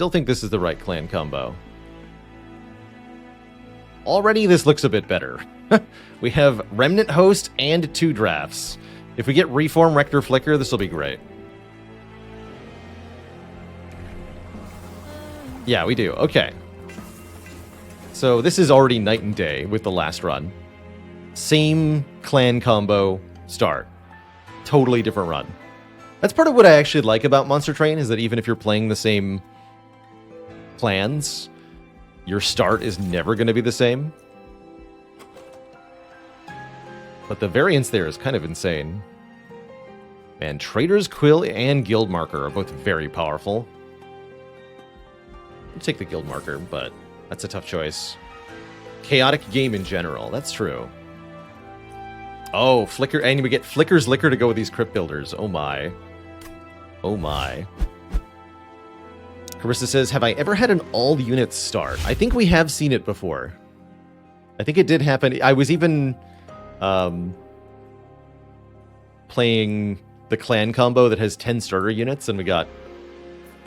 still think this is the right clan combo. Already this looks a bit better. We have Remnant Host and 2 drafts. If we get Reform Rector Flicker, this will be great. Yeah, we do. Okay. So this is already night and day with the last run. Same clan combo start. Totally different run. That's part of what I actually like about Monster Train, is that even if you're playing the same clans, your start is never going to be the same. But the variance there is kind of insane. Man, Trader's Quill and Guild Marker are both very powerful. I'll take the Guild Marker, but that's a tough choice. Chaotic game in general, that's true. Oh, Flicker, and we get Flicker's Liquor to go with these Crypt Builders. Oh my. Oh my. Carissa says, have I ever had an all units start? I think we have seen it before. I think it did happen. I was even playing the clan combo that has 10 starter units, and we got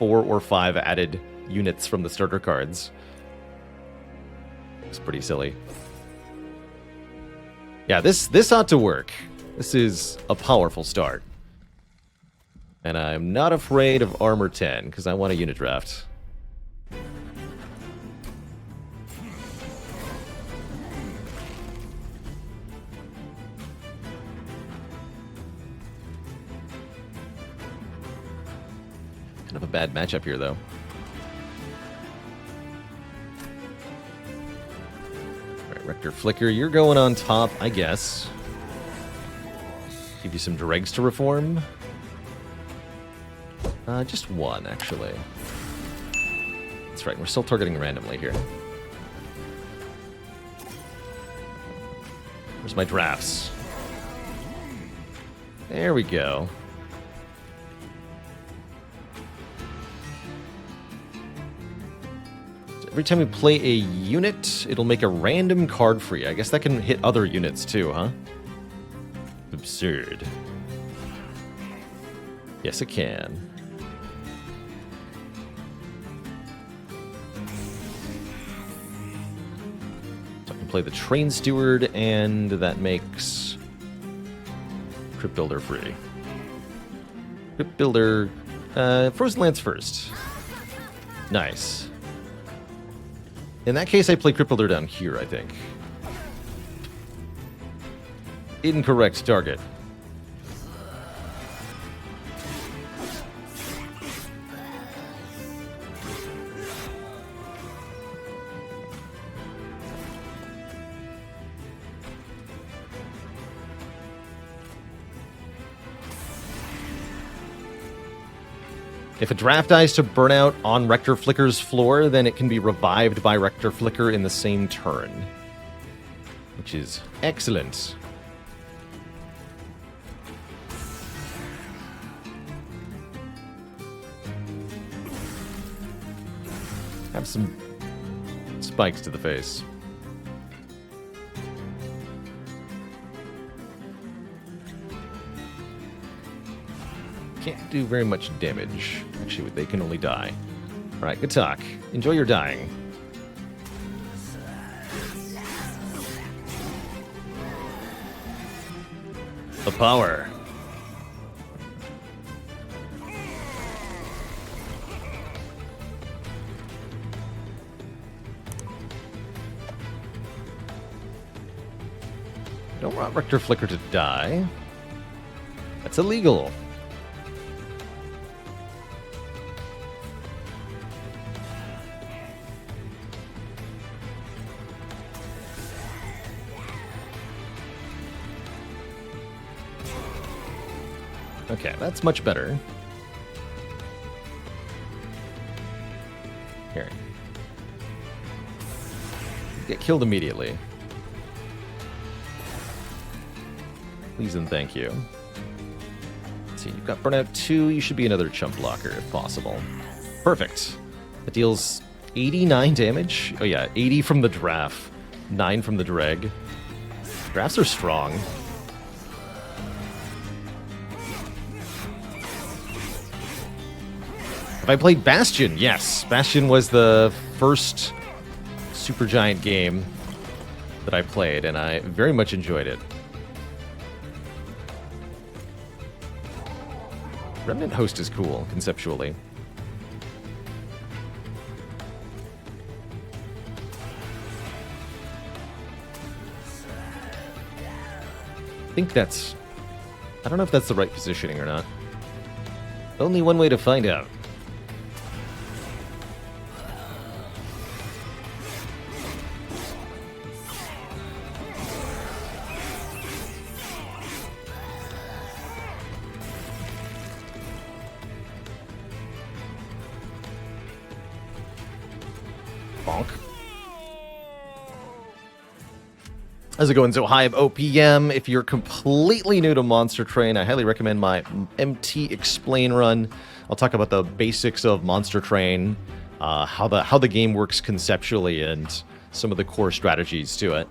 4 or 5 added units from the starter cards. It's pretty silly. Yeah, this ought to work. This is a powerful start. And I'm not afraid of Armor 10, because I want a unit draft. Kind of a bad matchup here, though. Alright, Rector Flicker, you're going on top, I guess. Give you some dregs to reform. Just 1, actually. That's right, we're still targeting randomly here. Where's my drafts? There we go. So every time we play a unit, it'll make a random card free. I guess that can hit other units too, huh? Absurd. Yes, it can. Play the Train Steward, and that makes Crypt Builder free. Crypt Builder, Frozen Lance first. Nice. In that case, I play Crypt Builder down here, I think. Incorrect target. If a draft dies to Burnout on Rector Flicker's floor, then it can be revived by Rector Flicker in the same turn. Which is excellent. Have some spikes to the face. Can't do very much damage. Actually, they can only die. Alright, good talk. Enjoy your dying. The power. Don't want Rector Flicker to die. That's illegal. Okay, that's much better. Here. Get killed immediately. Please and thank you. Let's see, you've got Burnout 2. You should be another chump blocker if possible. Perfect. That deals 89 damage. Oh yeah, 80 from the draft. 9 from the dreg. Drafts are strong. Have I played Bastion? Yes. Bastion was the first Supergiant game that I played, and I very much enjoyed it. Remnant Host is cool, conceptually. I think that's... I don't know if that's the right positioning or not. Only one way to find out. Bonk. How's it going? So hi, I'm OPM. If you're completely new to Monster Train, I highly recommend my MT Explain run. I'll talk about the basics of Monster Train, how the game works conceptually, and some of the core strategies to it.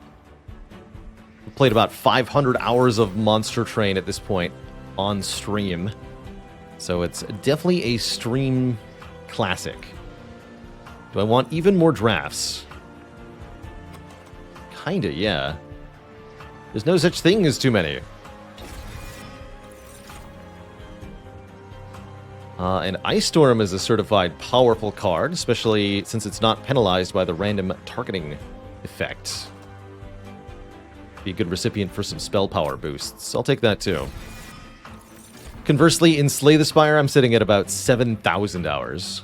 I've played about 500 hours of Monster Train at this point on stream, so it's definitely a stream classic. Do I want even more drafts? Kinda, yeah. There's no such thing as too many. And Ice Storm is a certified powerful card, especially since it's not penalized by the random targeting effect. Be a good recipient for some spell power boosts. I'll take that too. Conversely, in Slay the Spire, I'm sitting at about 7,000 hours.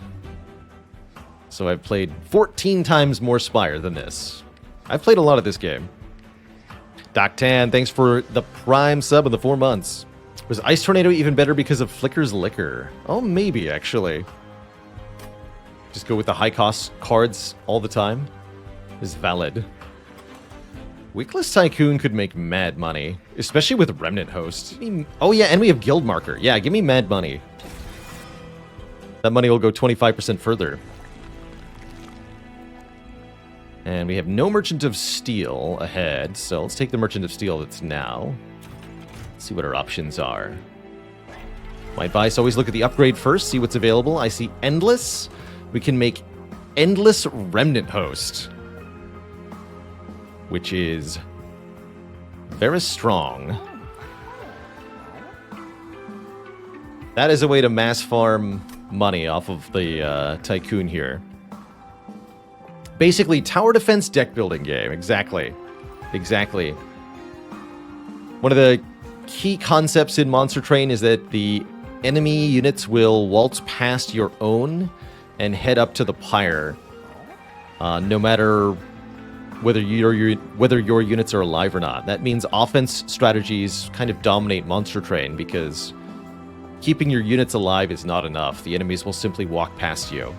So I've played 14 times more Spire than this. I've played a lot of this game. Doc Tan, thanks for the Prime sub of the 4 months. Was Ice Tornado even better because of Flicker's Liquor? Oh, maybe, actually. Just go with the high-cost cards all the time is valid. Wickless Tycoon could make mad money, especially with Remnant Host. Oh, yeah, and we have Guild Marker. Yeah, give me mad money. That money will go 25% further. And we have no Merchant of Steel ahead, so let's take the Merchant of Steel that's now. Let's see what our options are. My advice, always look at the upgrade first, see what's available. I see Endless. We can make Endless Remnant Host, which is very strong. That is a way to mass farm money off of the Tycoon here. Basically, tower defense deck building game. Exactly. Exactly. One of the key concepts in Monster Train is that the enemy units will waltz past your own and head up to the pyre, no matter whether your units are alive or not. That means offense strategies kind of dominate Monster Train because keeping your units alive is not enough. The enemies will simply walk past you,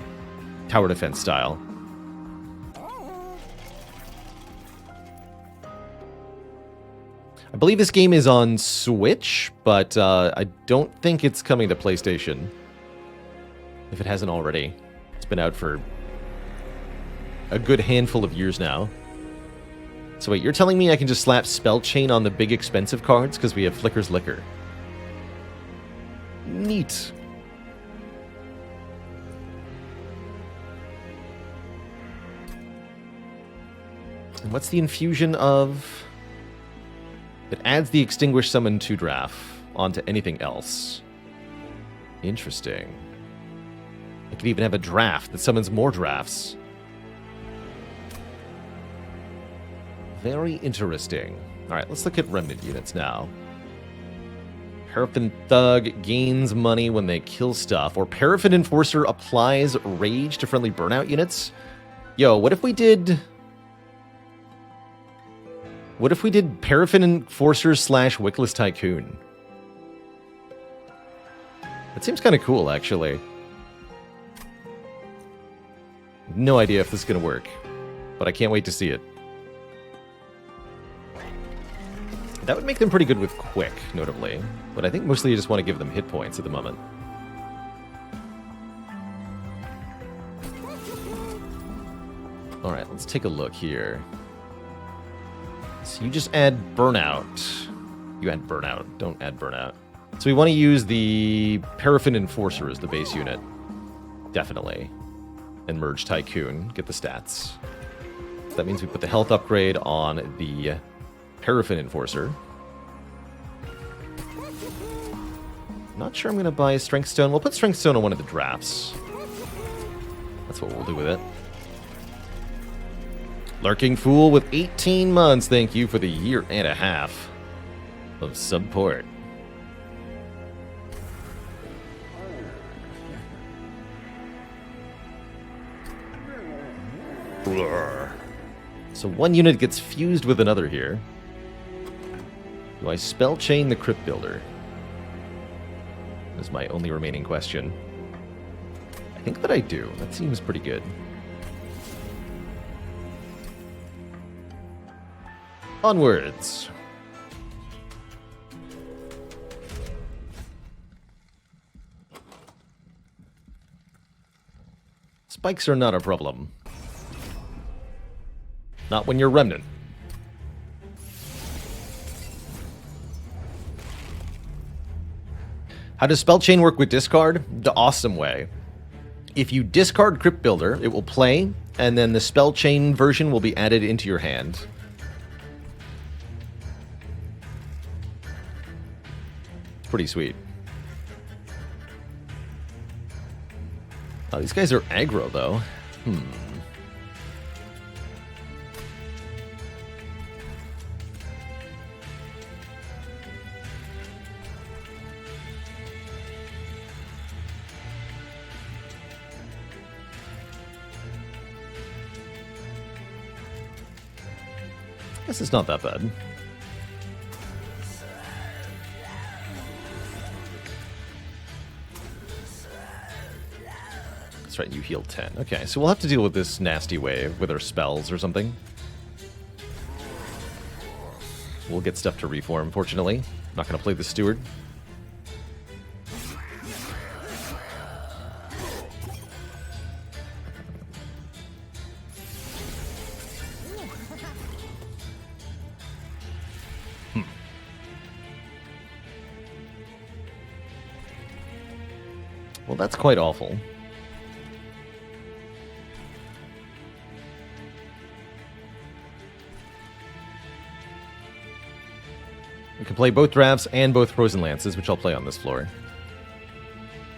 tower defense style. I believe this game is on Switch, but I don't think it's coming to PlayStation. If it hasn't already. It's been out for a good handful of years now. So wait, you're telling me I can just slap Spell Chain on the big expensive cards because we have Flicker's Liquor? Neat. And what's the infusion of... It adds the Extinguish Summon 2 draft onto anything else. Interesting. I could even have a draft that summons more drafts. Very interesting. Alright, let's look at Remnant units now. Paraffin Thug gains money when they kill stuff, or Paraffin Enforcer applies rage to friendly burnout units. Yo, what if we did... What if we did Paraffin Enforcer / Wickless Tycoon? That seems kind of cool, actually. No idea if this is going to work, but I can't wait to see it. That would make them pretty good with Quick, notably, but I think mostly you just want to give them hit points at the moment. Alright, let's take a look here. So you just add Burnout. You add Burnout. Don't add Burnout. So we want to use the Paraffin Enforcer as the base unit. Definitely. And Merge Tycoon. Get the stats. That means we put the health upgrade on the Paraffin Enforcer. Not sure I'm going to buy Strength Stone. We'll put Strength Stone on one of the drafts. That's what we'll do with it. Lurking Fool with 18 months. Thank you for the 1.5 years of support. So one unit gets fused with another here. Do I spell chain the Crypt Builder? Is my only remaining question. I think that I do. That seems pretty good. Onwards. Spikes are not a problem. Not when you're Remnant. How does Spell Chain work with discard? The awesome way. If you discard Crypt Builder, it will play, and then the Spell Chain version will be added into your hand. Pretty sweet. Oh, these guys are aggro, though. Guess it's not that bad. That's right, you heal 10. Okay, so we'll have to deal with this nasty wave with our spells or something. We'll get stuff to reform, fortunately. I'm not going to play the Steward. Well, that's quite awful. We can play both drafts and both Frozen Lances, which I'll play on this floor.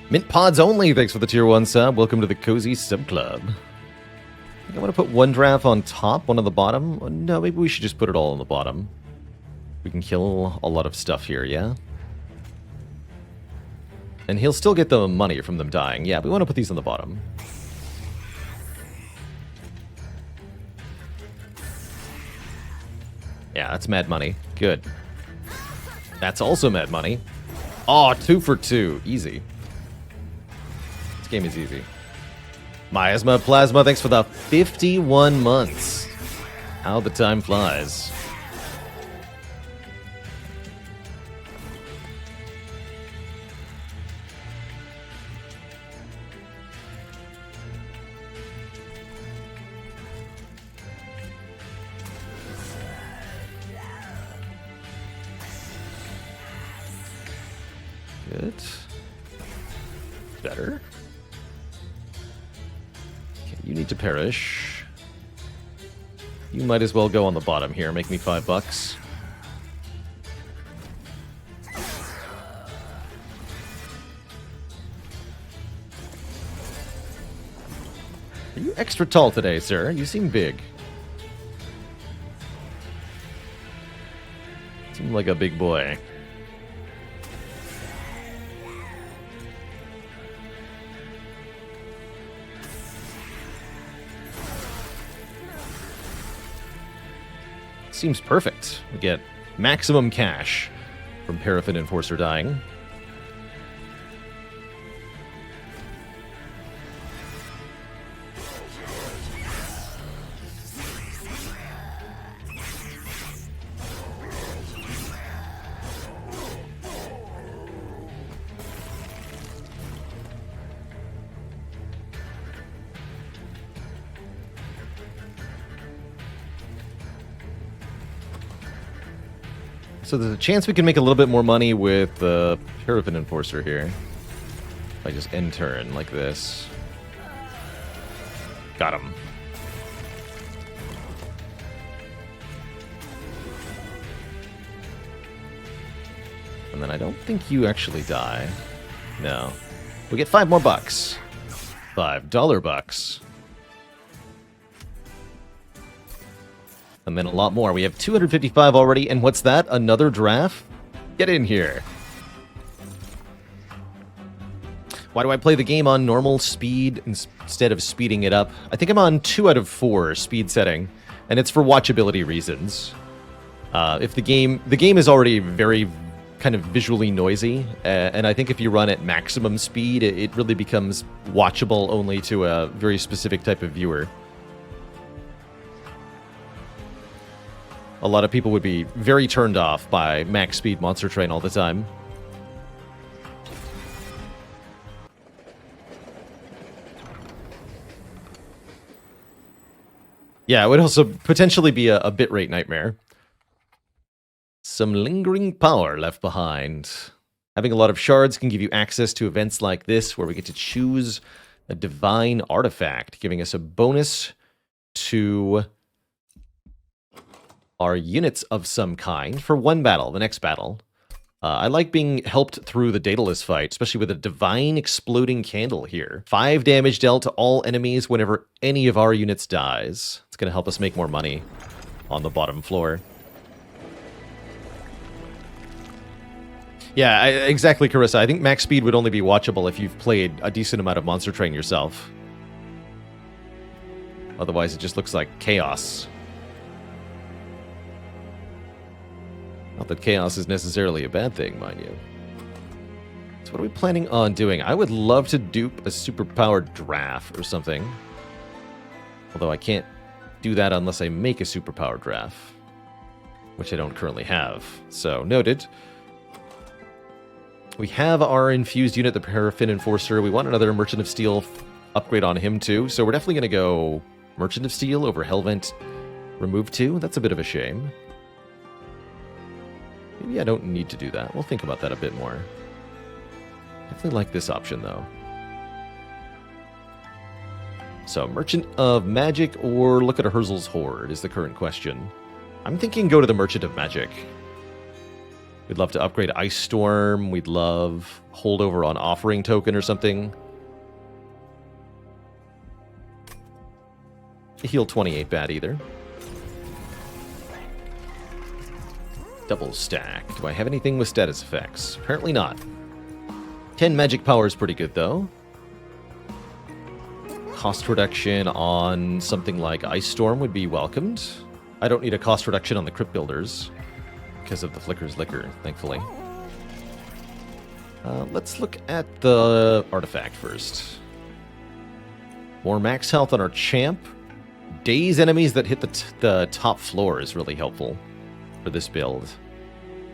Mint Pods only, thanks for the tier 1 sub. Welcome to the Cozy Sub Club. I think I want to put one draft on top, one on the bottom. No, maybe we should just put it all on the bottom. We can kill a lot of stuff here, yeah? And he'll still get the money from them dying. Yeah, we want to put these on the bottom. Yeah, that's mad money. Good. That's also mad money. Oh, 2 for 2. Easy. This game is easy. Miasma Plasma, thanks for the 51 months. How the time flies. Good. Better. Okay, you need to perish. You might as well go on the bottom here. Make me $5. Are you extra tall today, sir? You seem big. Seem like a big boy. Seems perfect. We get maximum cash from Paraffin Enforcer dying. So there's a chance we can make a little bit more money with the Paraffin Enforcer here. If I just end turn like this. Got him. And then I don't think you actually die. No. We get 5 more bucks. $5 bucks. And then a lot more. We have 255 already, and what's that? Another draft? Get in here. Why do I play the game on normal speed instead of speeding it up? I think I'm on 2 out of 4 speed setting, and it's for watchability reasons. If the game is already very kind of visually noisy, and I think if you run at maximum speed, it really becomes watchable only to a very specific type of viewer. A lot of people would be very turned off by max speed Monster Train all the time. Yeah, it would also potentially be a bitrate nightmare. Some lingering power left behind. Having a lot of shards can give you access to events like this, where we get to choose a divine artifact, giving us a bonus to our units of some kind for one battle, the next battle. I like being helped through the Daedalus fight, especially with a divine exploding candle here. 5 damage dealt to all enemies whenever any of our units dies. It's going to help us make more money on the bottom floor. Yeah, exactly, Carissa. I think max speed would only be watchable if you've played a decent amount of Monster Train yourself. Otherwise, it just looks like chaos. Not that chaos is necessarily a bad thing, mind you. So what are we planning on doing? I would love to dupe a superpowered draft or something. Although I can't do that unless I make a superpowered draft, which I don't currently have. So, noted. We have our infused unit, the Paraffin Enforcer. We want another Merchant of Steel upgrade on him too. So we're definitely going to go Merchant of Steel over Hellvent Remove 2. That's a bit of a shame. Maybe I don't need to do that. We'll think about that a bit more. Definitely like this option, though. So, Merchant of Magic or look at a Herzl's Horde is the current question. I'm thinking go to the Merchant of Magic. We'd love to upgrade Ice Storm. We'd love holdover on Offering Token or something. Heal 20 ain't bad either. Double stack. Do I have anything with status effects? Apparently not. 10 magic power is pretty good, though. Cost reduction on something like Ice Storm would be welcomed. I don't need a cost reduction on the Crypt Builders because of the Flicker's Liquor, thankfully. Let's look at the artifact first. More max health on our champ. Daze enemies that hit the top floor is really helpful for this build.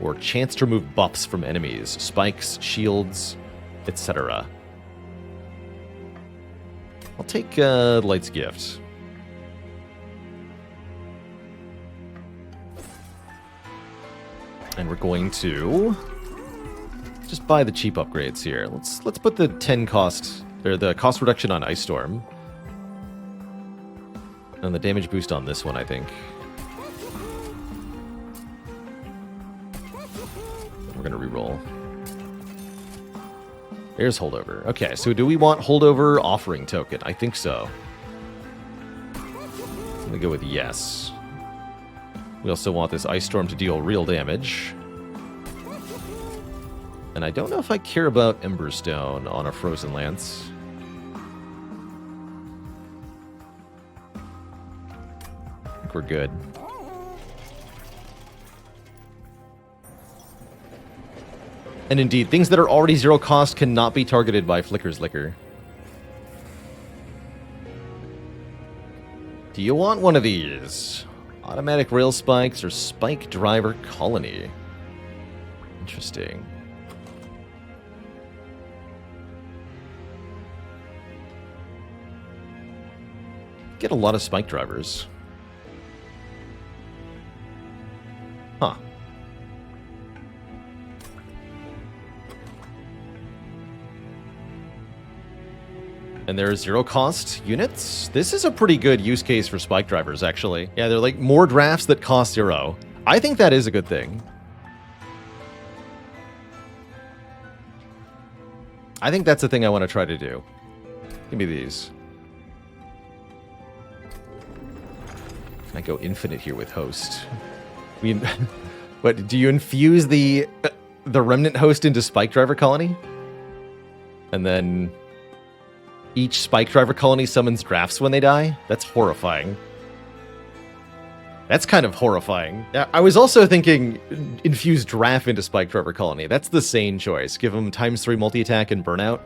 Or chance to remove buffs from enemies, spikes, shields, etc. I'll take Light's Gift. And we're going to just buy the cheap upgrades here. Let's put the 10 cost, or the cost reduction on Ice Storm. And the damage boost on this one, I think. We're going to reroll. There's Holdover. Okay, so do we want Holdover Offering Token? I think so. I'm going to go with yes. We also want this Ice Storm to deal real damage. And I don't know if I care about Emberstone on a Frozen Lance. I think we're good. And indeed, things that are already 0 cost cannot be targeted by Flicker's Liquor. Do you want one of these? Automatic Rail Spikes or Spike Driver Colony? Interesting. Get a lot of Spike Drivers. Huh. And there are zero-cost units. This is a pretty good use case for spike drivers, actually. Yeah, they're like more drafts that cost 0. I think that is a good thing. I think that's the thing I want to try to do. Give me these. I go infinite here with host. What, do you infuse the remnant host into spike driver colony? And then each spike driver colony summons drafts when they die? That's horrifying. That's kind of horrifying. I was also thinking infuse draft into spike driver colony. That's the sane choice. Give them ×3 multi-attack and burnout.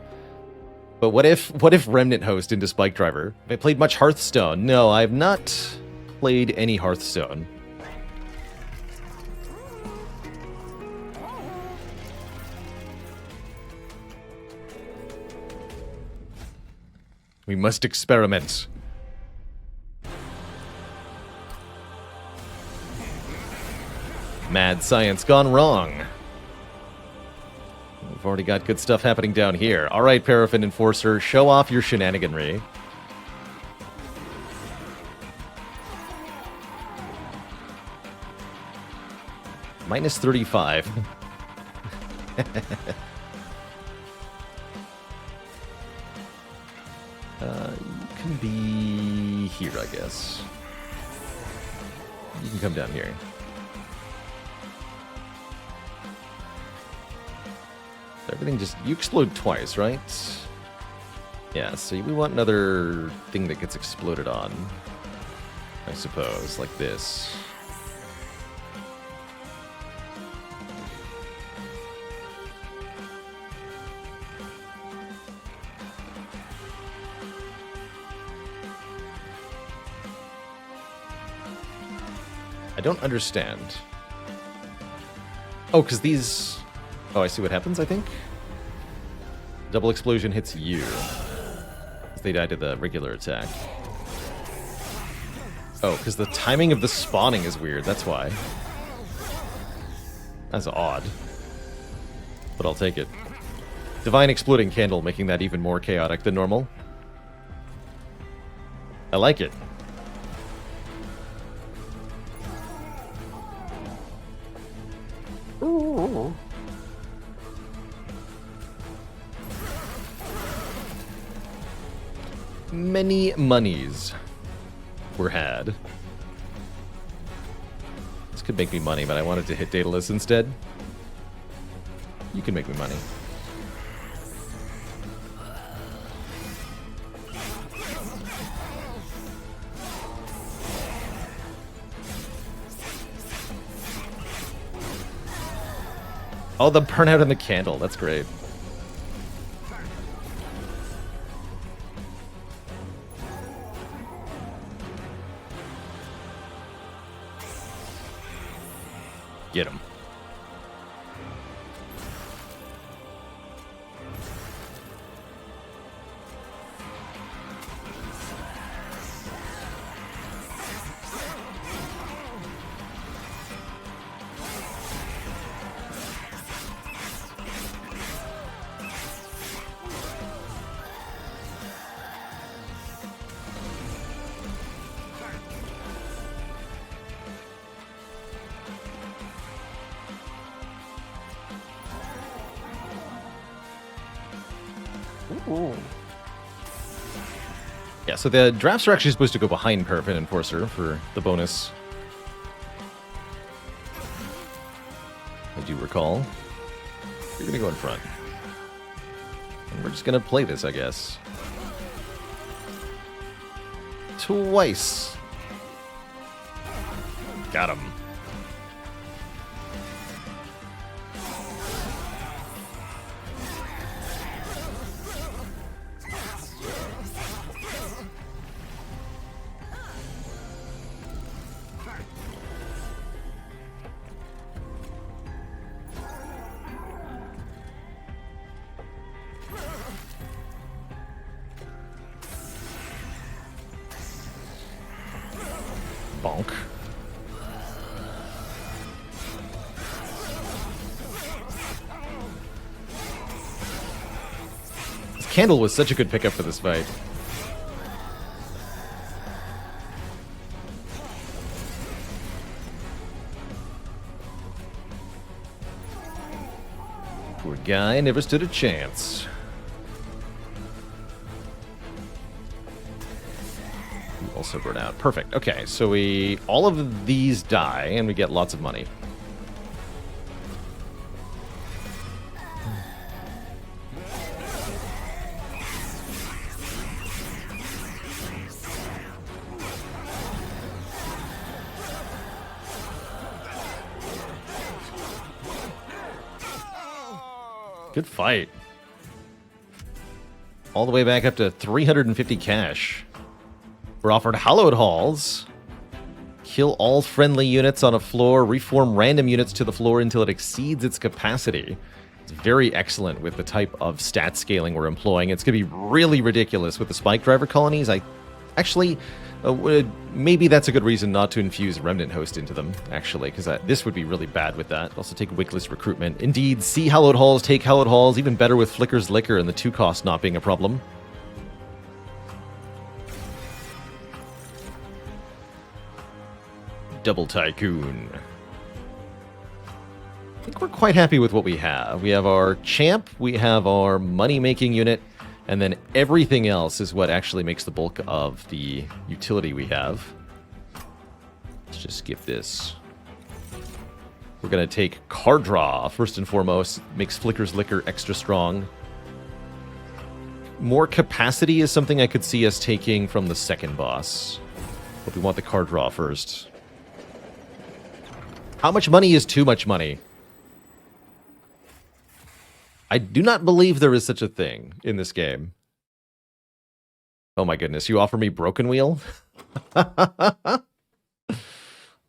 But what if remnant host into spike driver? Have I played much Hearthstone? No, I have not played any Hearthstone. We must experiment. Mad science gone wrong. We've already got good stuff happening down here. All right, Paraffin Enforcer, show off your shenaniganry. -35. You can be here, I guess. You can come down here. Everything just... You explode twice, right? Yeah, so we want another thing that gets exploded on. I suppose, like this. I don't understand. Oh, because these... Oh, I see what happens, I think. Double explosion hits you. They die to the regular attack. Oh, because the timing of the spawning is weird, that's why. That's odd. But I'll take it. Divine Exploding Candle, making that even more chaotic than normal. I like it. Ooh. Many monies were had. This could make me money, but I wanted to hit Daedalus instead. You can make me money. Oh, the burnout in the candle. That's great. Get him. Ooh. Yeah, so the drafts are actually supposed to go behind Paraffin Enforcer for the bonus. I do recall. You're gonna go in front. And we're just gonna play this, I guess. Twice. Got him. Bonk. This Candle was such a good pickup for this fight. Poor guy never stood a chance. You also burn out. Perfect. Okay, so all of these die, and we get lots of money. Good fight. All the way back up to 350 cash. We're offered hallowed halls. Kill all friendly units on a floor. Reform random units to the floor until it exceeds its capacity. It's very excellent with the type of stat scaling we're employing. It's going to be really ridiculous with the spike driver colonies. Maybe that's a good reason not to infuse Remnant Host into them, actually, because this would be really bad with that. Also take Wickless Recruitment. Indeed, see Hallowed Halls, take Hallowed Halls, even better with Flicker's Liquor and the 2 cost not being a problem. Double Tycoon. I think we're quite happy with what we have. We have our champ, we have our money-making unit, and then everything else is what actually makes the bulk of the utility we have. Let's just skip this. We're going to take Card Draw, first and foremost. Makes Flicker's Liquor extra strong. More capacity is something I could see us taking from the second boss. But we want the Card Draw first. How much money is too much money? I do not believe there is such a thing in this game. Oh my goodness, you offer me Broken Wheel? I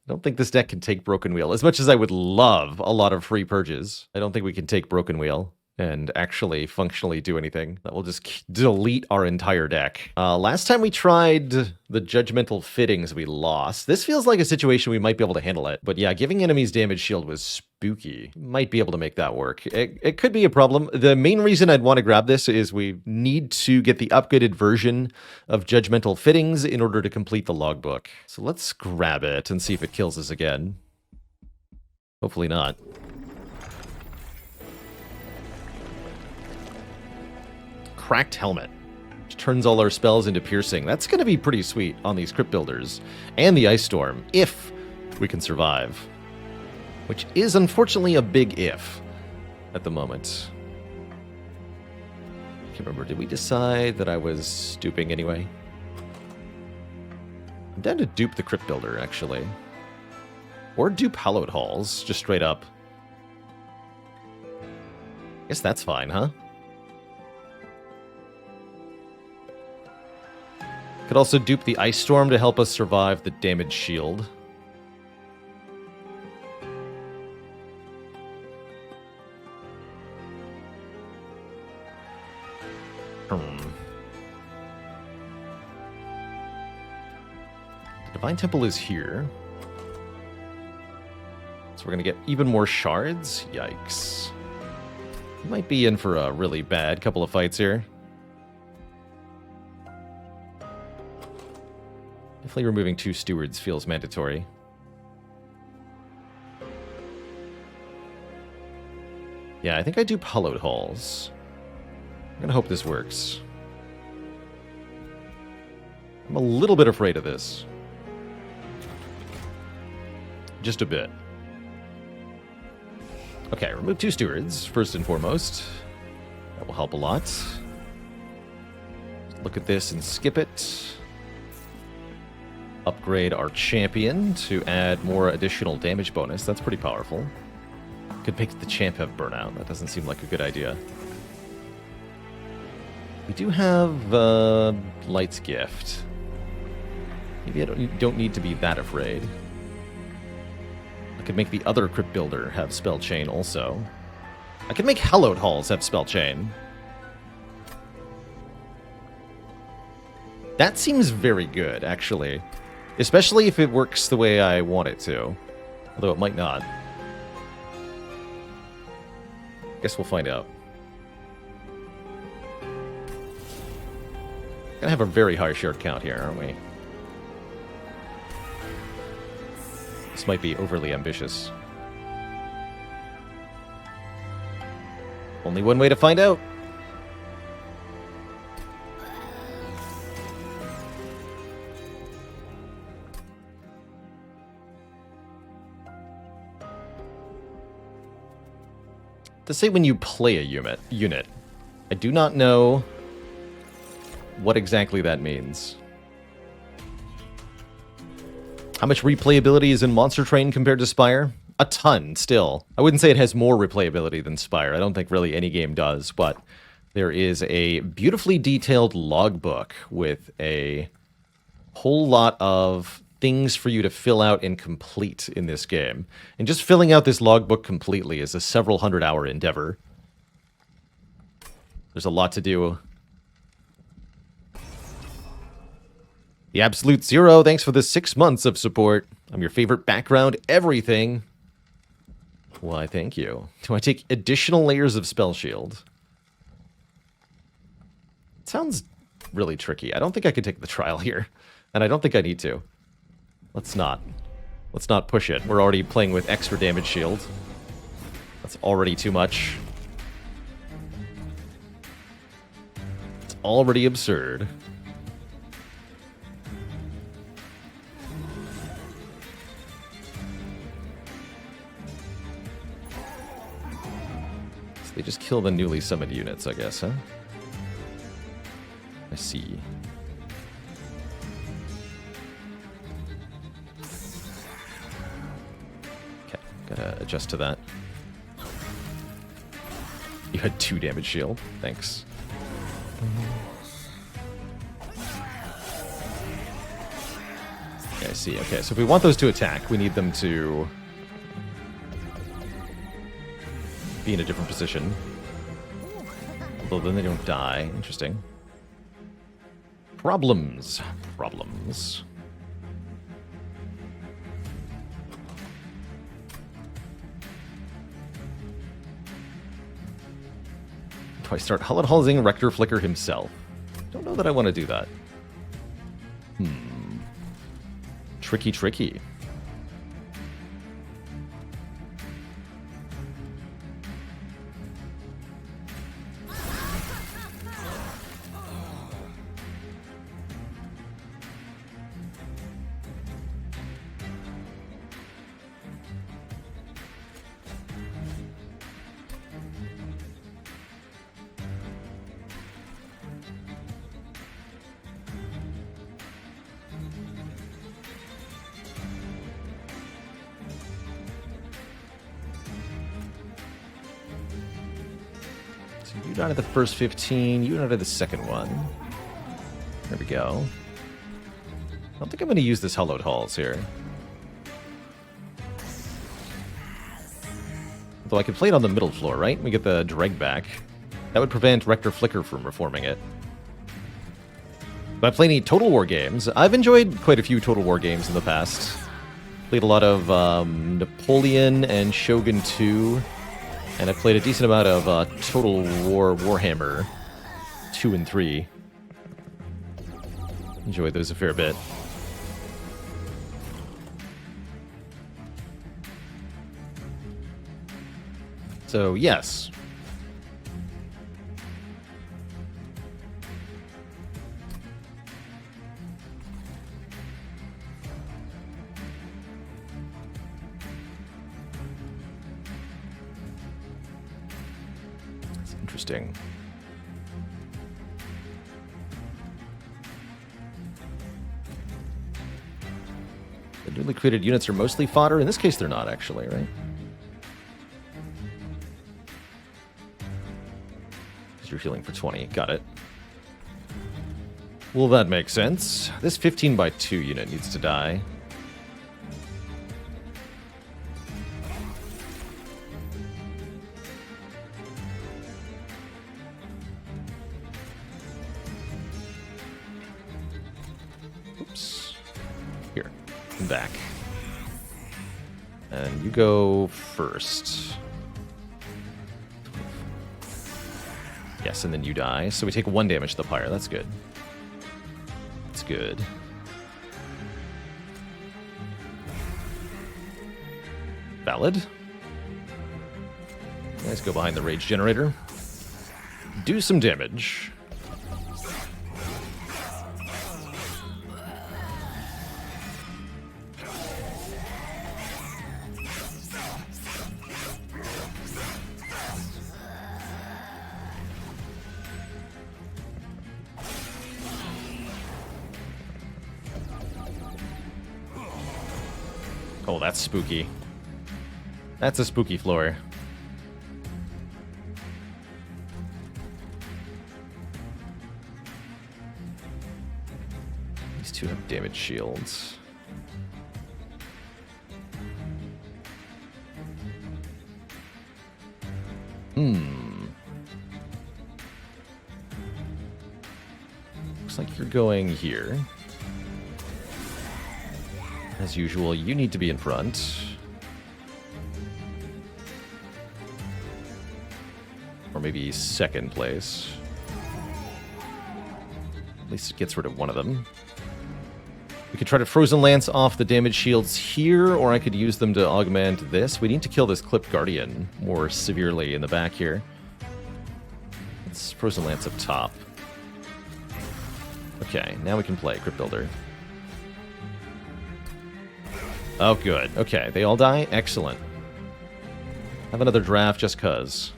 don't think this deck can take Broken Wheel. As much as I would love a lot of free purges, I don't think we can take Broken Wheel and actually functionally do anything. That will just delete our entire deck. Last time we tried the Judgmental Fittings, we lost. This feels like a situation we might be able to handle it. But yeah, giving enemies damage shield was spooky. Might be able to make that work. It could be a problem. The main reason I'd want to grab this is we need to get the upgraded version of Judgmental Fittings in order to complete the logbook. So let's grab it and see if it kills us again. Hopefully not. Cracked Helmet, which turns all our spells into piercing. That's going to be pretty sweet on these Crypt Builders. And the Ice Storm, if we can survive. Which is unfortunately a big if at the moment. I can't remember, did we decide that I was duping anyway? I'm down to dupe the Crypt Builder, actually. Or dupe Hallowed Halls, just straight up. Guess that's fine, huh? Could also dupe the Ice Storm to help us survive the damage shield. The Divine Temple is here. So we're going to get even more shards. Yikes. We might be in for a really bad couple of fights here. Definitely removing 2 stewards feels mandatory. Yeah, I think I do Hallowed Halls. I'm gonna hope this works. I'm a little bit afraid of this. Just a bit. Okay, remove 2 stewards, first and foremost. That will help a lot. Look at this and skip it. Upgrade our champion to add more additional damage bonus. That's pretty powerful. Could make the champ have burnout. That doesn't seem like a good idea. We do have Light's Gift. Maybe I don't need to be that afraid. I could make the other Crypt Builder have Spell Chain also. I could make Hallowed Halls have Spell Chain. That seems very good, actually. Especially if it works the way I want it to. Although it might not. Guess we'll find out. Gonna have a very high shard count here, aren't we? This might be overly ambitious. Only one way to find out. To say when you play a unit, I do not know what exactly that means. How much replayability is in Monster Train compared to Spire? A ton, still. I wouldn't say it has more replayability than Spire. I don't think really any game does, but there is a beautifully detailed logbook with a whole lot of things for you to fill out and complete in this game. And just filling out this logbook completely is a several hundred-hour endeavor. There's a lot to do. The Absolute Zero, thanks for the 6 months of support. I'm your favorite background everything. Why, thank you. Do I take additional layers of Spell Shield? It sounds really tricky. I don't think I could take the trial here. And I don't think I need to. Let's not. Let's not push it. We're already playing with extra damage shield. That's already too much. It's already absurd. So they just kill the newly summoned units, I guess, huh? I see. Gotta adjust to that. You had 2 damage shield. Thanks. Okay, I see. Okay, so if we want those to attack, we need them to be in a different position. Although then they don't die. Interesting. Problems. Problems. Do I start Hullet-Halsing Rector Flicker himself? Don't know that I want to do that. Tricky, tricky. You died at the first 15, you died at the second one. There we go. I don't think I'm going to use this Hallowed Halls here. Although I could play it on the middle floor, right? We get the drag back. That would prevent Rector Flicker from reforming it. But I play any Total War games. I've enjoyed quite a few Total War games in the past. Played a lot of Napoleon and Shogun 2. And I played a decent amount of Total War Warhammer 2 and 3. Enjoyed those a fair bit. So, yes. Interesting. The newly created units are mostly fodder. In this case, they're not, actually, right? Because you're healing for 20. Got it. Well, that makes sense. This 15x2 unit needs to die. Here, come back. And you go first. Yes, and then you die. So we take 1 damage to the pyre. That's good. good. Valid. Let's go behind the rage generator. Do some damage. Oh, that's spooky. That's a spooky floor. These two have damage shields. Looks like you're going here. As usual, you need to be in front. Or maybe second place. At least it gets rid of one of them. We could try to Frozen Lance off the damage shields here, or I could use them to augment this. We need to kill this Clipped Guardian more severely in the back here. Let's Frozen Lance up top. Okay, now we can play Crypt Builder. Oh, good. Okay, they all die? Excellent. Have another draft just cuz.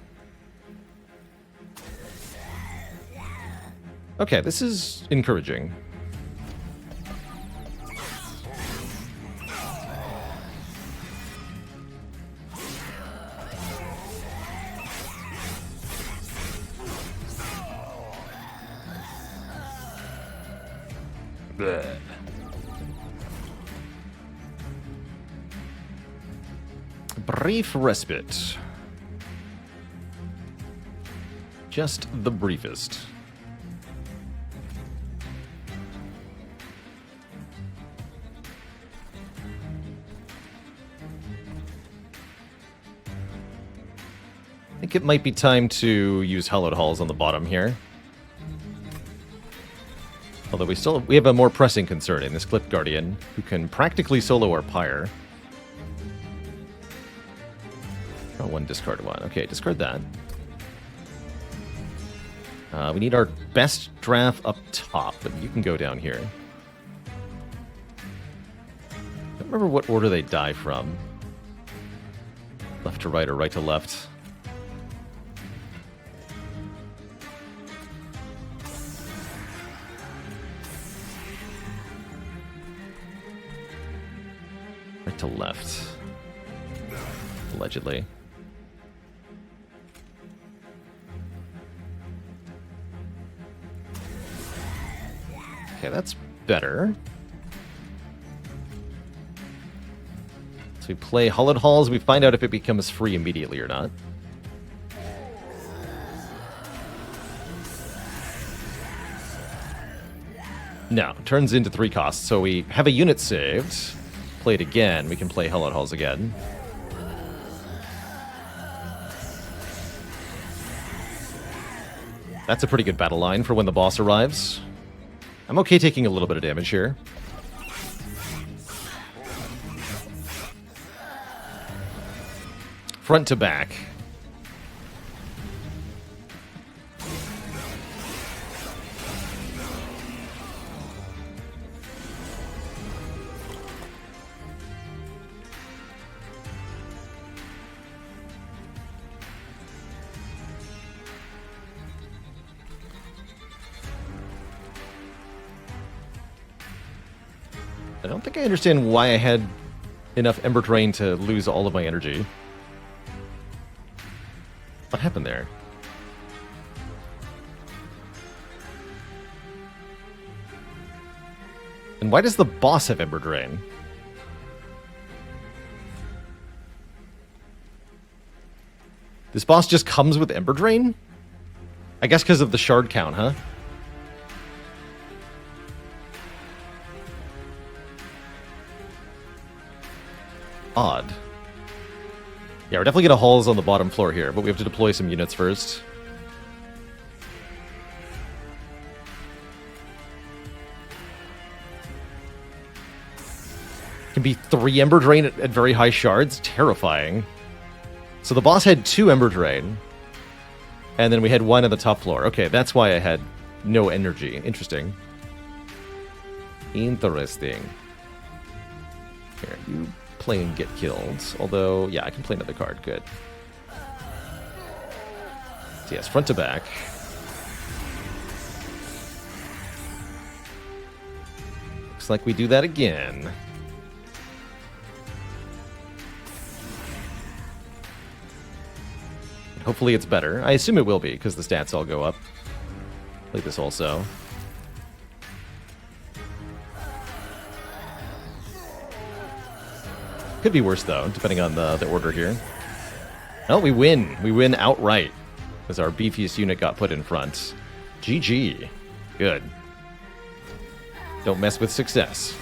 Okay, this is encouraging. Bleh. Brief respite. Just the briefest. I think it might be time to use Hallowed Halls on the bottom here. Although we have a more pressing concern in this Clipped Guardian, who can practically solo our Pyre. Oh, one, discard one. Okay, discard that. We need our best draft up top, but you can go down here. I don't remember what order they die from. Left to right or right to left. Right to left. Allegedly. Okay, that's better. So we play Hallowed Halls, we find out if it becomes free immediately or not. No, turns into 3 costs. So we have a unit saved. Play it again, we can play Hallowed Halls again. That's a pretty good battle line for when the boss arrives. I'm okay taking a little bit of damage here. Front to back. I don't think I understand why I had enough Ember Drain to lose all of my energy. What happened there? And why does the boss have Ember Drain? This boss just comes with Ember Drain? I guess because of the shard count, huh? Odd. Yeah, we're definitely gonna halls on the bottom floor here, but we have to deploy some units first. Can be 3 Ember Drain at very high shards. Terrifying. So the boss had 2 Ember Drain. And then we had 1 on the top floor. Okay, that's why I had no energy. Interesting. Interesting. Here, you play and get killed. Although, yeah, I can play another card. Good. So yes, front to back. Looks like we do that again. Hopefully it's better. I assume it will be, because the stats all go up. Play this also. Could be worse, though, depending on the order here. Oh, we win. We win outright, as our beefiest unit got put in front. GG. Good. Don't mess with success.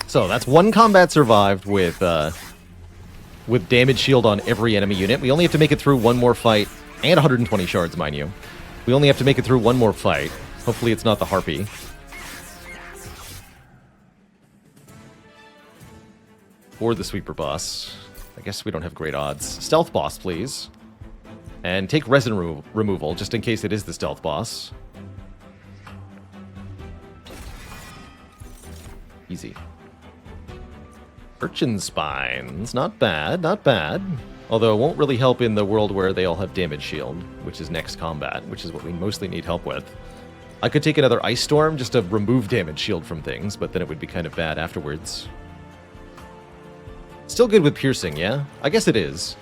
So, that's 1 combat survived with damage shield on every enemy unit. We only have to make it through 1 more fight, and 120 shards, mind you. We only have to make it through 1 more fight. Hopefully it's not the Harpy. Or the Sweeper boss. I guess we don't have great odds. Stealth boss, please. And take resin removal, just in case it is the stealth boss. Easy. Urchin Spines. Not bad, not bad. Although it won't really help in the world where they all have damage shield, which is next combat, which is what we mostly need help with. I could take another Ice Storm just to remove damage shield from things, but then it would be kind of bad afterwards. Still good with piercing, yeah? I guess it is.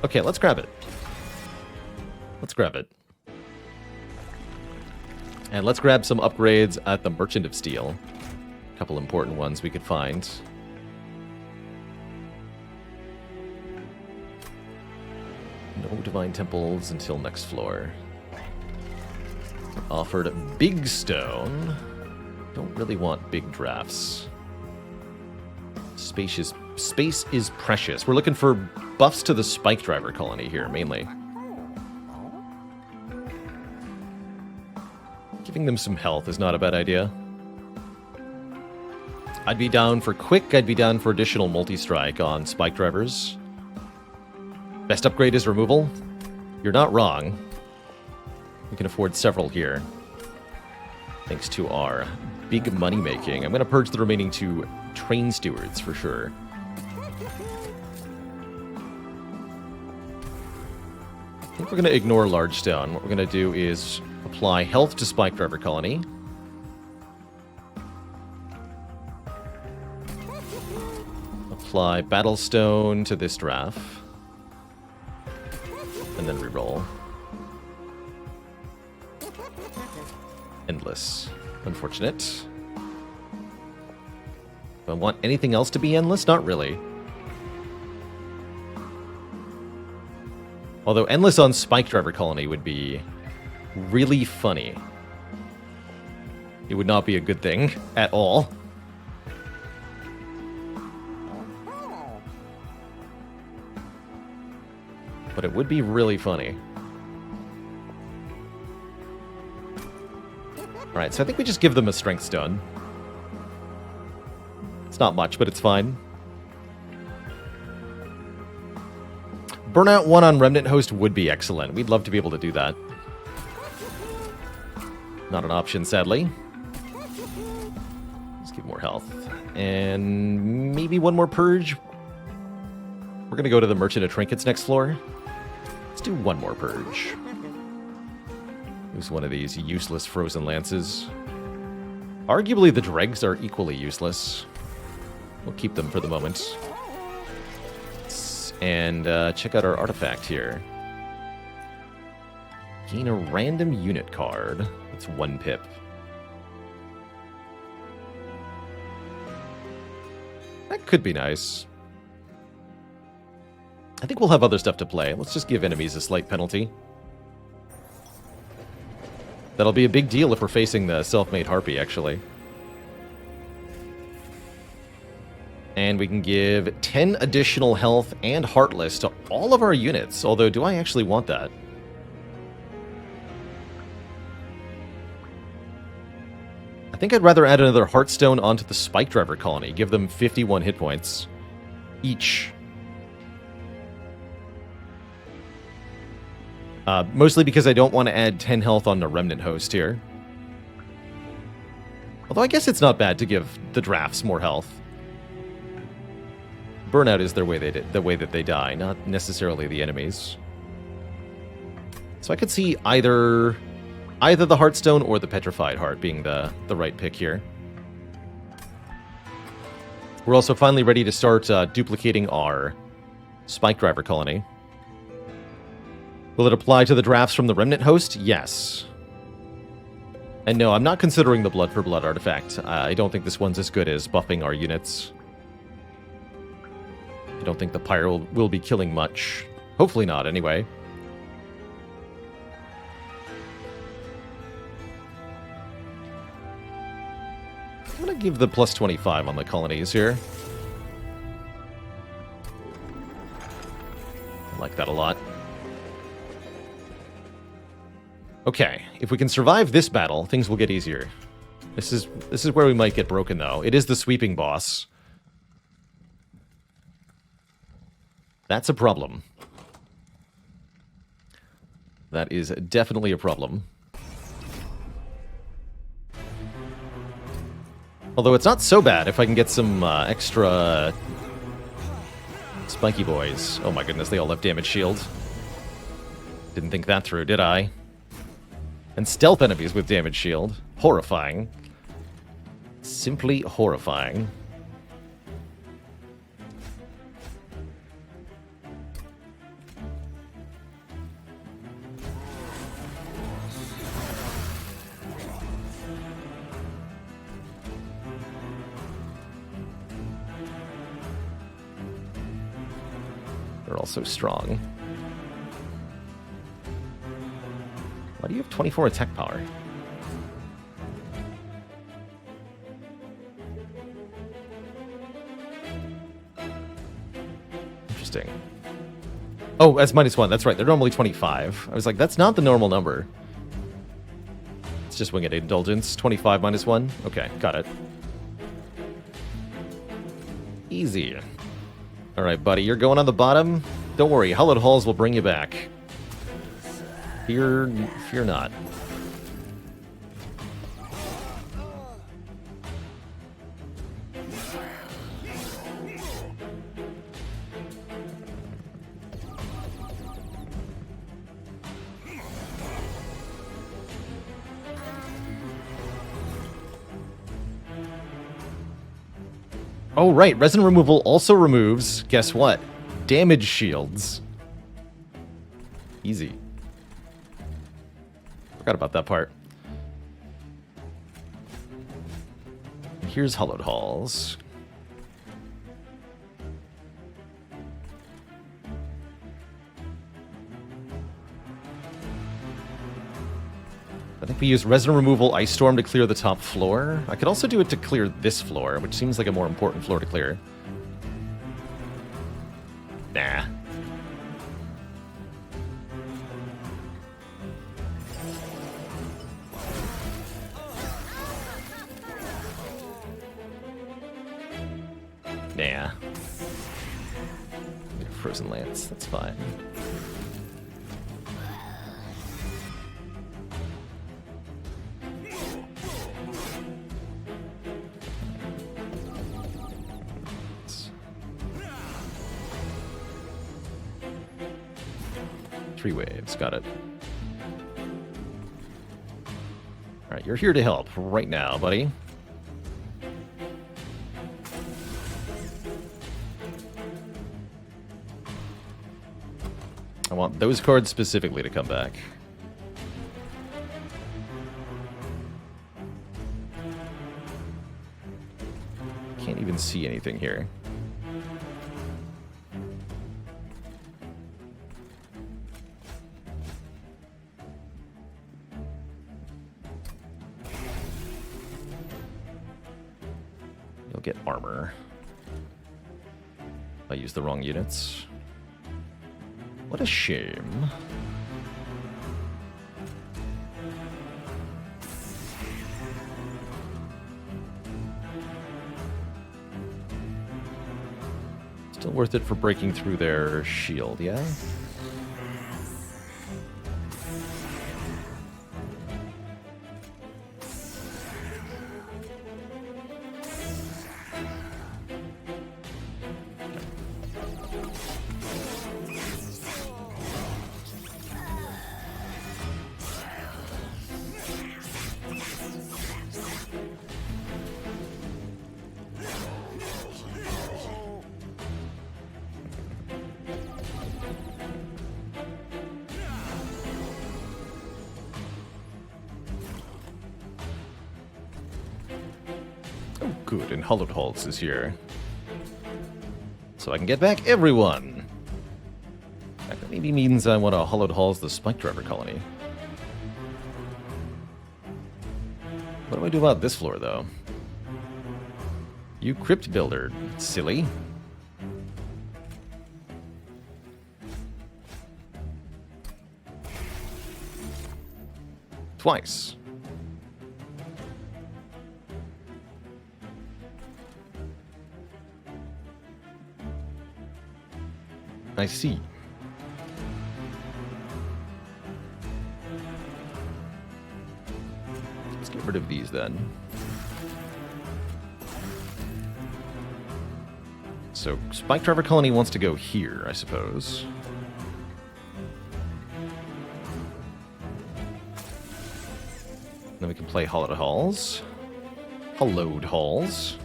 Okay, let's grab it. Let's grab it. And let's grab some upgrades at the Merchant of Steel. A couple important ones we could find. No Divine Temples until next floor. Offered Big Stone. Don't really want big drafts. Space is precious. We're looking for buffs to the Spike Driver colony here, mainly. Giving them some health is not a bad idea. I'd be down for quick, I'd be down for additional multi-strike on Spike Drivers. Best upgrade is removal. You're not wrong. We can afford several here. Thanks to our big money making. I'm going to purge the remaining 2 train stewards for sure. I think we're going to ignore Large Stone. What we're going to do is apply health to Spike Driver Colony. Apply Battlestone to this draft. And then reroll. Endless. Unfortunate. Do I want anything else to be endless? Not really. Although endless on Spike Driver Colony would be really funny. It would not be a good thing at all. But it would be really funny. Alright, so I think we just give them a Strength Stone. It's not much, but it's fine. Burnout 1 on Remnant Host would be excellent. We'd love to be able to do that. Not an option, sadly. Let's give more health. And maybe 1 more Purge. We're going to go to the Merchant of Trinkets next floor. Let's do 1 more Purge. Use one of these useless Frozen Lances. Arguably, the Dregs are equally useless. We'll keep them for the moment. And check out our artifact here. Gain a random unit card. It's 1 pip. That could be nice. I think we'll have other stuff to play. Let's just give enemies a slight penalty. That'll be a big deal if we're facing the self-made Harpy, actually. And we can give 10 additional health and Heartless to all of our units. Although, do I actually want that? I think I'd rather add another Heartstone onto the Spike Driver colony. Give them 51 hit points each. Mostly because I don't want to add 10 health on the Remnant Host here. Although I guess it's not bad to give the drafts more health. Burnout is the way that they die, not necessarily the enemies. So I could see either the Heartstone or the Petrified Heart being the right pick here. We're also finally ready to start duplicating our Spike Driver colony. Will it apply to the drafts from the Remnant Host? Yes. And no, I'm not considering the Blood for Blood artifact. I don't think this one's as good as buffing our units. I don't think the Pyre will be killing much. Hopefully not, anyway. I'm going to give the plus 25 on the colonies here. I like that a lot. Okay, if we can survive this battle, things will get easier. This is where we might get broken, though. It is the sweeping boss. That's a problem. That is definitely a problem. Although it's not so bad if I can get some extra spiky boys. Oh my goodness, they all have damage shield. Didn't think that through, did I? And stealth enemies with damage shield. Horrifying. Simply horrifying. They're all so strong. Why do you have 24 attack power? Interesting. Oh, as -1. That's right. They're normally 25. I was like, that's not the normal number. It's just Winged Indulgence. 25 -1. Okay, got it. Easy. All right, buddy. You're going on the bottom. Don't worry. Hallowed Halls will bring you back. Fear not. Oh, right. Resin removal also removes, guess what? Damage shields. Easy. Forgot about that part. Here's Hallowed Halls. I think we use Resin Removal Ice Storm to clear the top floor. I could also do it to clear this floor, which seems like a more important floor to clear. Nah. Nah. Frozen Lance, that's fine. Three waves, got it. Alright, you're here to help right now, buddy. I want those cards specifically to come back. Can't even see anything here. You'll get armor. I used the wrong units. What a shame. Still worth it for breaking through their shield, yeah? Oh, good, and Hollowed Halls is here. So I can get back everyone! That maybe means I want to Hollowed Halls the Spike Driver colony. What do I do about this floor, though? You Crypt Builder, silly. Twice. I see. Let's get rid of these then. So, Spike Driver Colony wants to go here, I suppose. Then we can play Hollowed Halls. Hollowed Halls.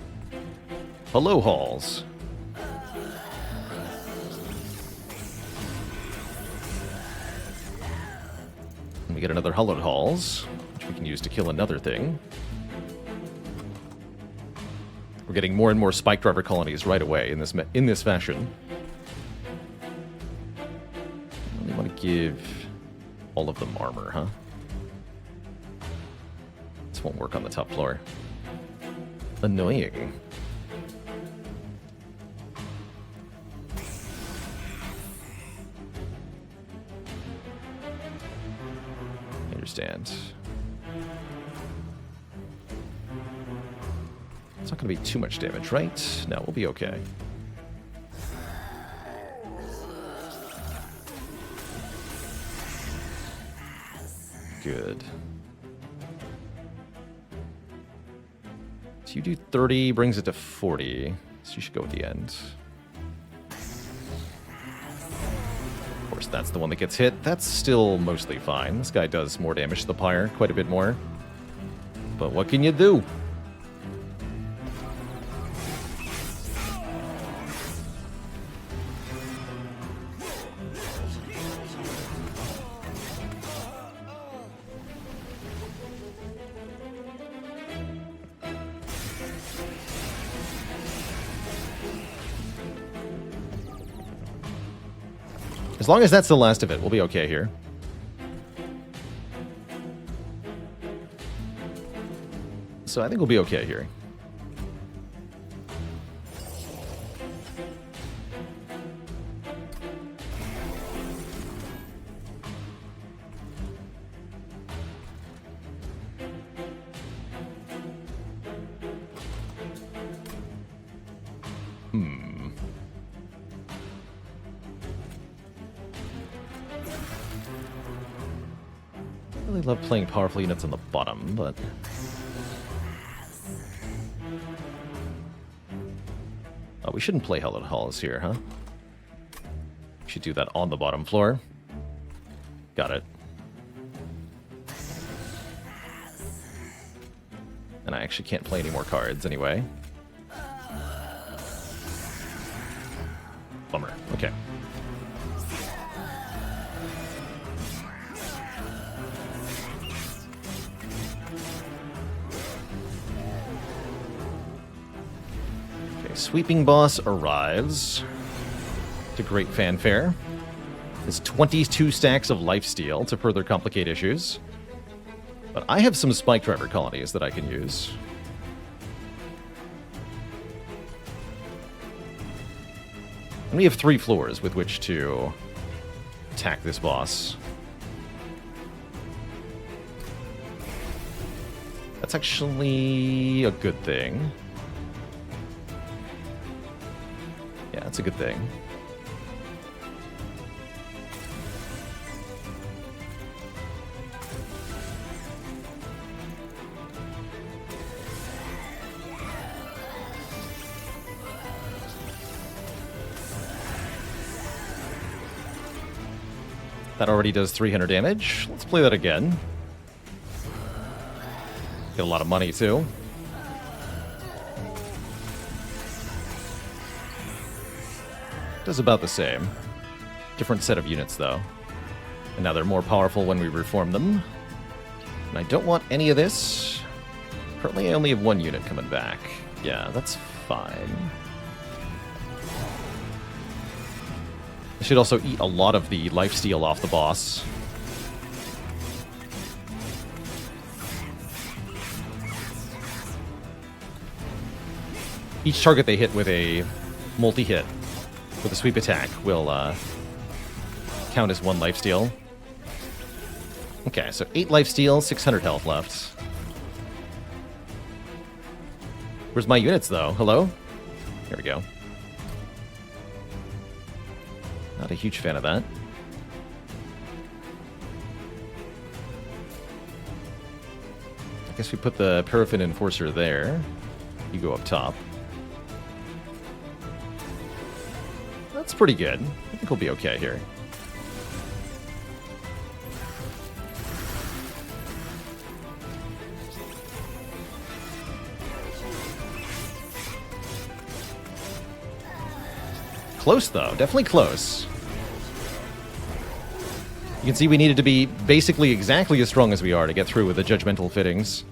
Hello Halls. And we get another Hollowed Halls, which we can use to kill another thing. We're getting more and more Spike Driver colonies right away in this fashion. I only want to give all of them armor, huh? This won't work on the top floor. Annoying. I understand. It's not going to be too much damage, right? No, we'll be okay. Good. So you do 30, brings it to 40. So you should go at the end. Of course, that's the one that gets hit. That's still mostly fine. This guy does more damage to the pyre, quite a bit more. But what can you do? As long as that's the last of it, we'll be okay here. So I think we'll be okay here. I really love playing powerful units on the bottom, but... Oh, we shouldn't play Hollowed Halls here, huh? We should do that on the bottom floor. Got it. And I actually can't play any more cards anyway. Bummer. Okay. Sweeping Boss arrives to great fanfare. His 22 stacks of lifesteal to further complicate issues. But I have some Spike Driver colonies that I can use. And we have 3 floors with which to attack this boss. That's actually a good thing. That's a good thing. That already does 300 damage. Let's play that again. Get a lot of money, too. Does about the same. Different set of units, though. And now they're more powerful when we reform them. And I don't want any of this. Currently, I only have one unit coming back. Yeah, that's fine. I should also eat a lot of the lifesteal off the boss. Each target they hit with a multi-hit, with a sweep attack, will count as 1 lifesteal. Okay, so 8 lifesteal, 600 health left. Where's my units, though? Hello? Here we go. Not a huge fan of that. I guess we put the Paraffin Enforcer there. You go up top. That's pretty good. I think we'll be okay here. Close, though. Definitely close. You can see we needed to be basically exactly as strong as we are to get through with the judgmental fittings.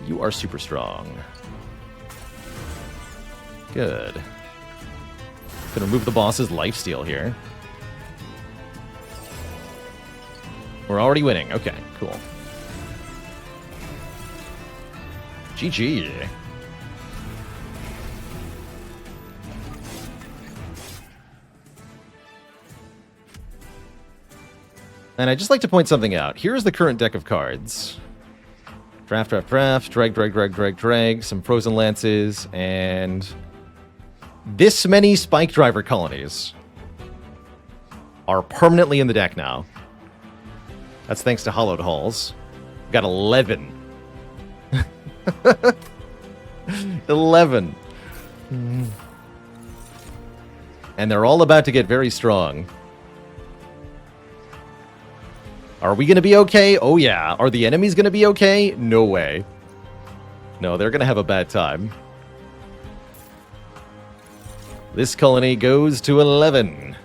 You are super strong. Good. Gonna remove the boss's lifesteal here. We're already winning. Okay, cool. GG. And I'd just like to point something out. Here's the current deck of cards. Draft, draft, draft, drag, drag, drag, drag, drag, some Frozen Lances, and this many Spike Driver colonies are permanently in the deck now. That's thanks to Hollowed Halls. We've got 11. 11. And they're all about to get very strong. Are we going to be okay? Oh, yeah. Are the enemies going to be okay? No way. No, they're going to have a bad time. This colony goes to 11.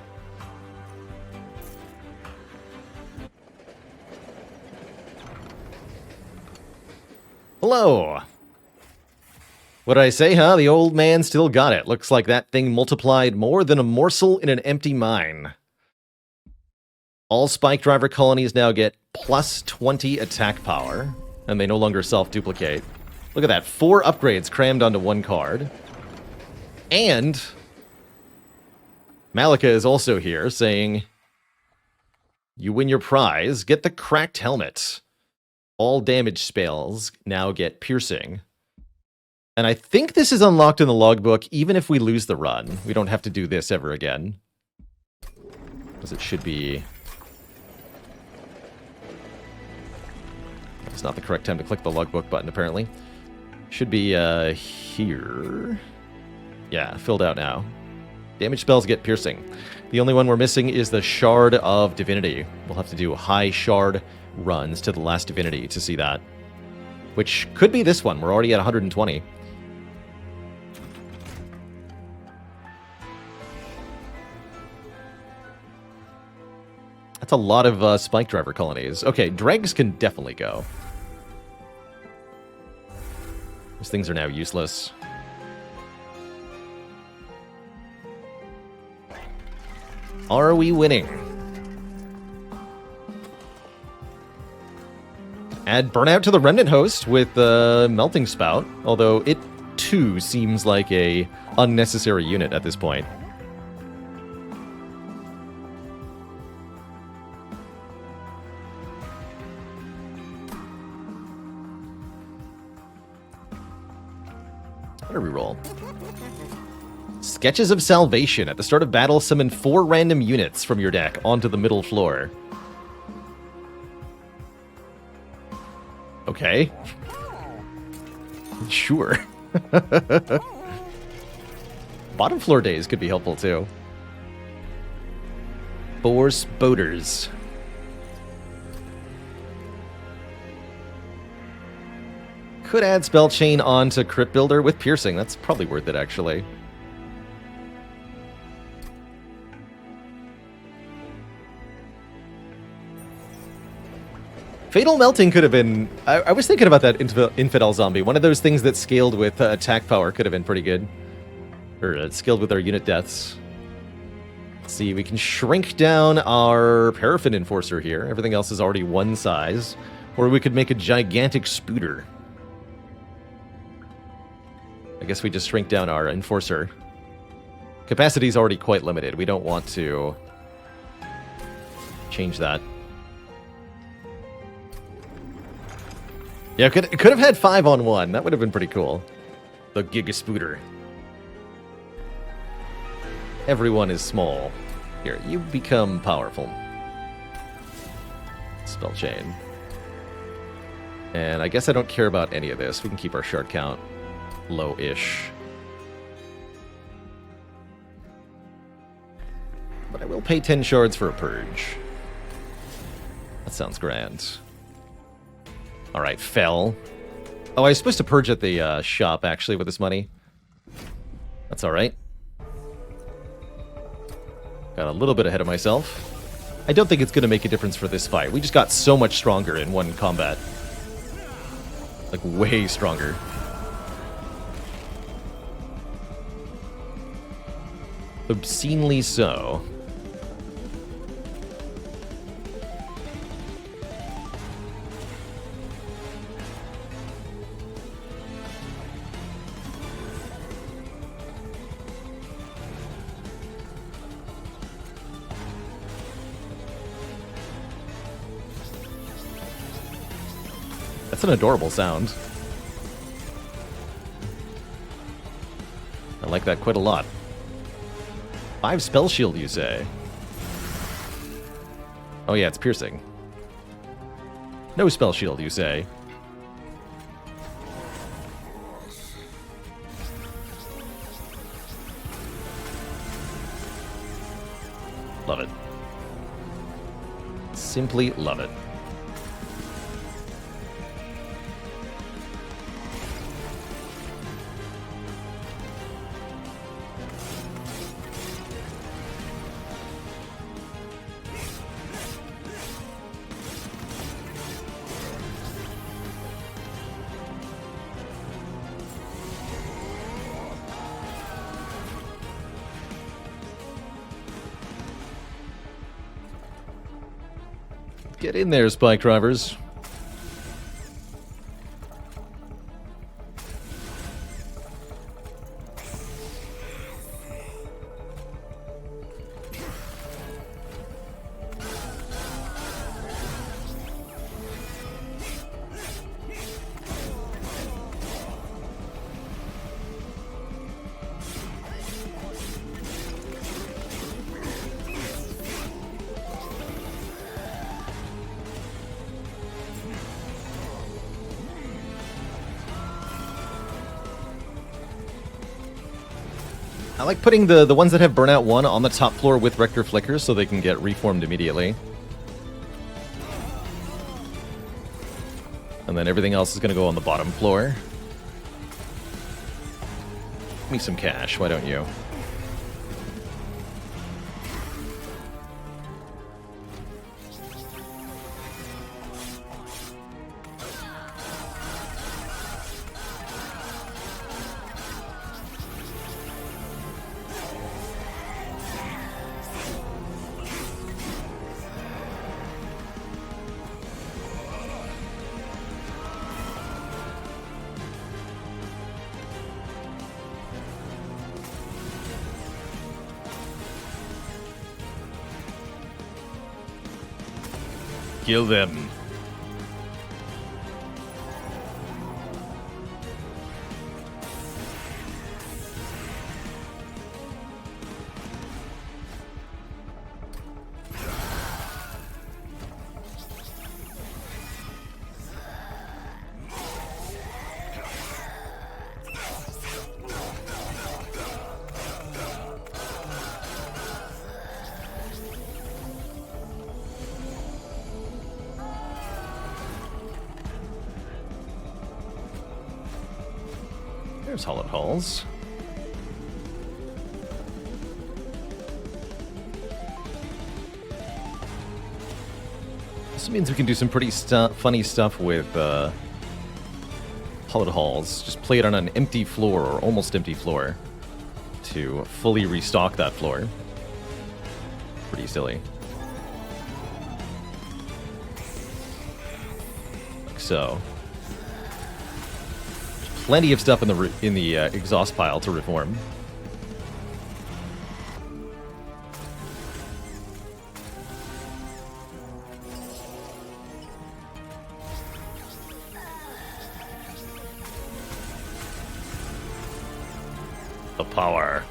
Hello. What did I say, huh? The old man still got it. Looks like that thing multiplied more than a morsel in an empty mine. All Spike Driver colonies now get plus 20 attack power, and they no longer self-duplicate. Look at that, 4 upgrades crammed onto 1 card. And Malika is also here saying, you win your prize, get the cracked helmet. All damage spells now get piercing. And I think this is unlocked in the logbook, even if we lose the run. We don't have to do this ever again. Because it should be... It's not the correct time to click the logbook button, apparently. Should be, here. Yeah, filled out now. Damage spells get piercing. The only one we're missing is the Shard of Divinity. We'll have to do high shard runs to the last divinity to see that. Which could be this one. We're already at 120. That's a lot of Spike Driver colonies. Okay, dregs can definitely go. These things are now useless. Are we winning? Add Burnout to the Remnant host with Melting Spout, although it too seems like a unnecessary unit at this point. What do we roll? Sketches of Salvation. At the start of battle, summon 4 random units from your deck onto the middle floor. Okay. Sure. Bottom floor days could be helpful too. 4 Spoders. Could add Spell Chain onto Crypt Builder with Piercing. That's probably worth it, actually. Fatal Melting could have been... I was thinking about that Infidel Zombie. One of those things that scaled with attack power could have been pretty good. Or scaled with our unit deaths. Let's see, we can shrink down our Paraffin Enforcer here. Everything else is already one size. Or we could make a gigantic Spooter. I guess we just shrink down our Enforcer. Capacity is already quite limited. We don't want to change that. Yeah, could have had 5 on 1. That would have been pretty cool. The Giga Spooter. Everyone is small. Here, you become powerful. Spell Chain. And I guess I don't care about any of this. We can keep our shard count low-ish. But I will pay 10 shards for a purge. That sounds grand. Alright, fell. Oh, I was supposed to purge at the shop, actually, with this money. That's alright. Got a little bit ahead of myself. I don't think it's going to make a difference for this fight. We just got so much stronger in one combat. Like, way stronger. Obscenely so. That's an adorable sound. I like that quite a lot. 5 spell shield, you say? Oh yeah, it's piercing. No spell shield, you say? Love it. Simply love it. Get in there, spike drivers. I like putting the ones that have Burnout 1 on the top floor with Rector Flickers so they can get reformed immediately. And then everything else is going to go on the bottom floor. Give me some cash, why don't you? Kill them. There's hollowed halls. This means we can do some pretty funny stuff with hollowed halls. Just play it on an empty floor or almost empty floor to fully restock that floor. Pretty silly. Like so. Plenty of stuff in the exhaust pile to reform. The power.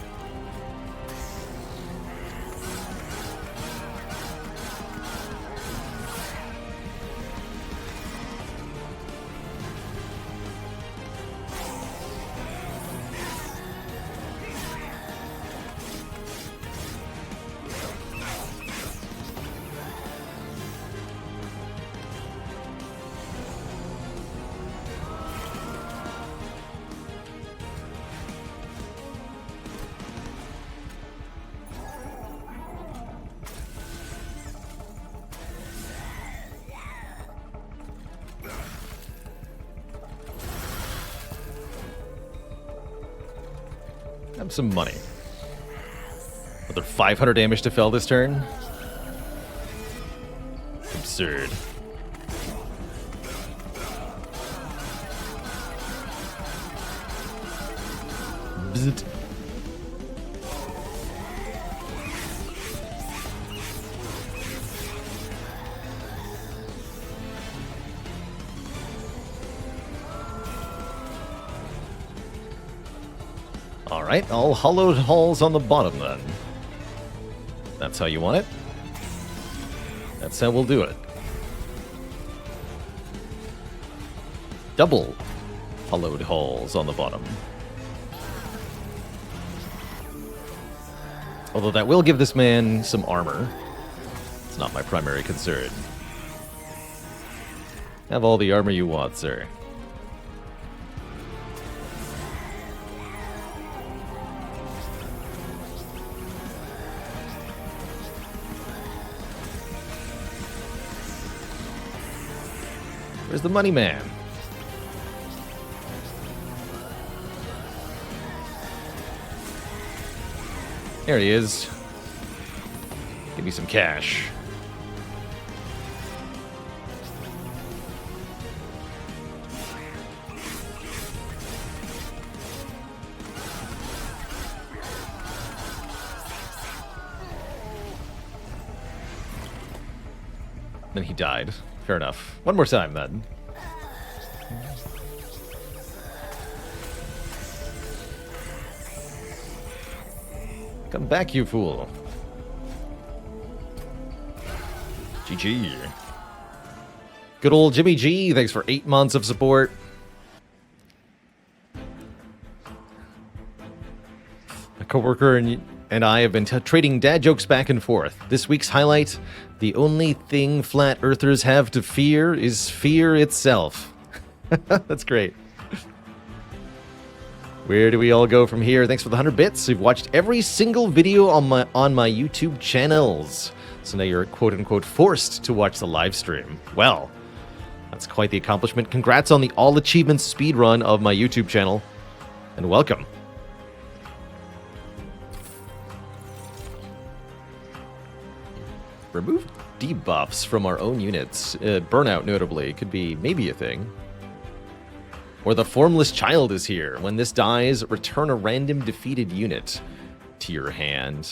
Have some money. Another 500 damage to fell this turn. Absurd. Bzzzt. Alright, all hollowed halls on the bottom then. That's how you want it. That's how we'll do it. Double hollowed halls on the bottom. Although that will give this man some armor. It's not my primary concern. Have all the armor you want, sir. Where's the money man? There he is. Give me some cash. Then he died. Fair enough. One more time, then. Come back, you fool. GG. Good old Jimmy G. Thanks for 8 months of support. A coworker and I have been trading dad jokes back and forth. This week's highlight: the only thing flat earthers have to fear is fear itself. That's great. Where do we all go from here? Thanks for the 100 bits. You've watched every single video on my YouTube channels. So now you're quote-unquote forced to watch the live stream. Well, that's quite the accomplishment. Congrats on the all achievements speedrun of my YouTube channel. And welcome. Remove debuffs from our own units. Burnout, notably, could be maybe a thing. Or the Formless Child is here. When this dies, return a random defeated unit to your hand.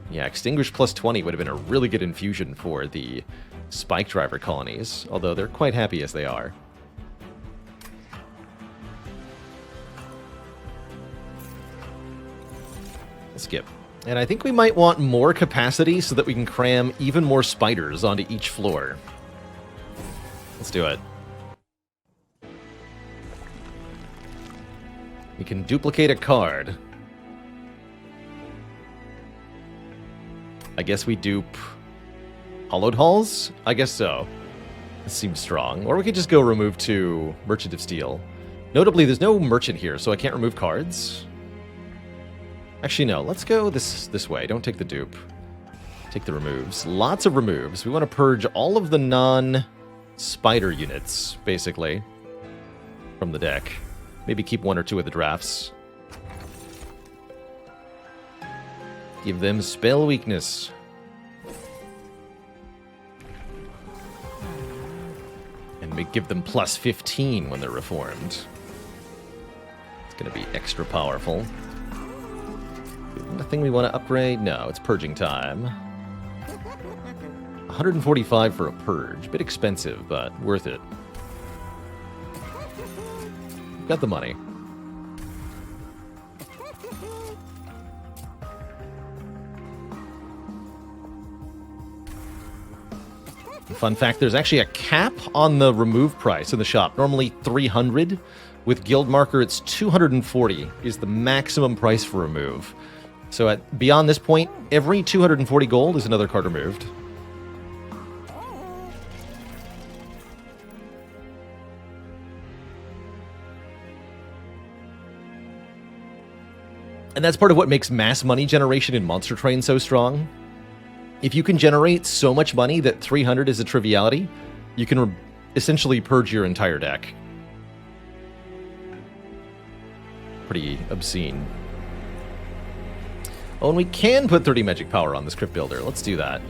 Yeah, Extinguish plus 20 would have been a really good infusion for the Spike Driver colonies, although they're quite happy as they are. Skip. And I think we might want more capacity so that we can cram even more spiders onto each floor. Let's do it. We can duplicate a card. I guess we dupe Hollowed Halls? I guess so. This seems strong. Or we could just go remove 2 Merchant of Steel. Notably, there's no merchant here, so I can't remove cards. Actually, no. Let's go this way. Don't take the dupe. Take the removes. Lots of removes. We want to purge all of the non-spider units, basically, from the deck. Maybe keep one or two of the drafts. Give them spell weakness. And we give them plus 15 when they're reformed. It's going to be extra powerful. Nothing we want to upgrade? No, it's purging time. 145 for a purge. Bit expensive, but worth it. Got the money. Fun fact, there's actually a cap on the remove price in the shop. Normally 300. With guild marker, it's 240 is the maximum price for remove. So beyond this point, every 240 gold is another card removed. And that's part of what makes mass money generation in Monster Train so strong. If you can generate so much money that 300 is a triviality, you can essentially purge your entire deck. Pretty obscene. Oh, and we can put 30 magic power on this Crypt Builder. Let's do that.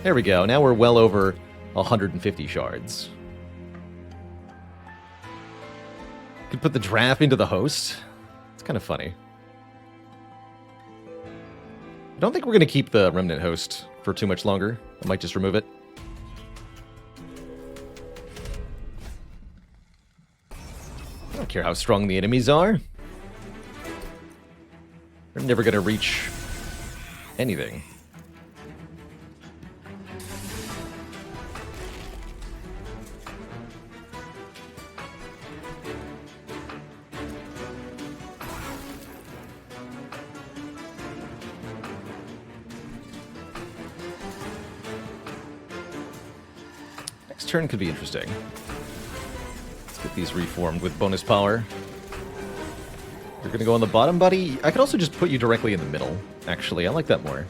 There we go. Now we're well over 150 shards. Could put the draft into the host. It's kind of funny. I don't think we're going to keep the Remnant Host for too much longer. I might just remove it. I don't care how strong the enemies are. They're never going to reach anything. Turn could be interesting. Let's get these reformed with bonus power. You're gonna go on the bottom, buddy? I could also just put you directly in the middle, actually. I like that more.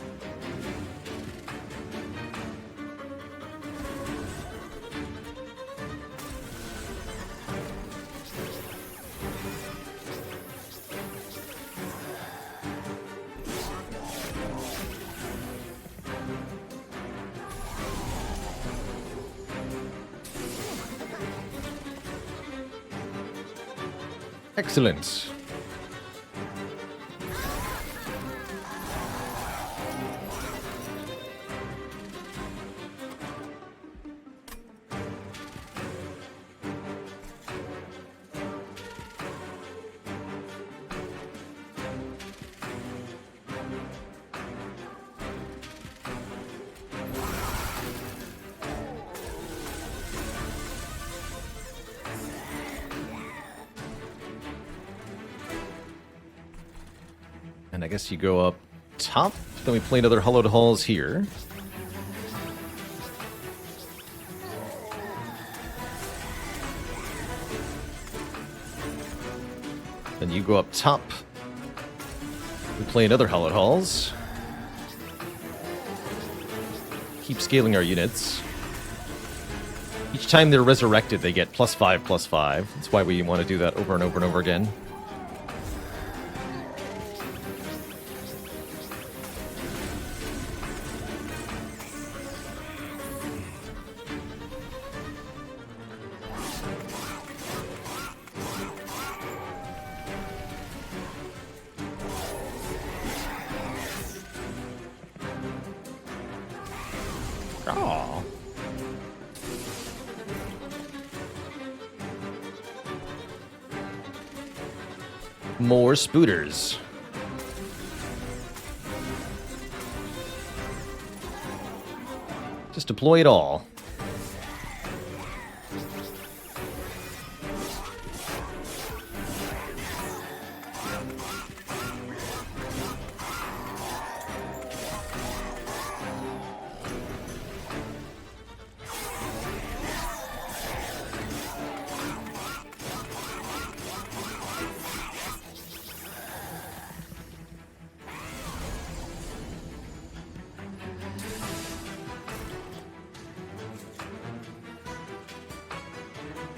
Excellent. And I guess you go up top, then we play another Hollowed Halls here. Then you go up top, we play another Hollowed Halls. Keep scaling our units. Each time they're resurrected, they get +5/+5. That's why we want to do that over and over and over again. Oh. More spooters. Just deploy it all.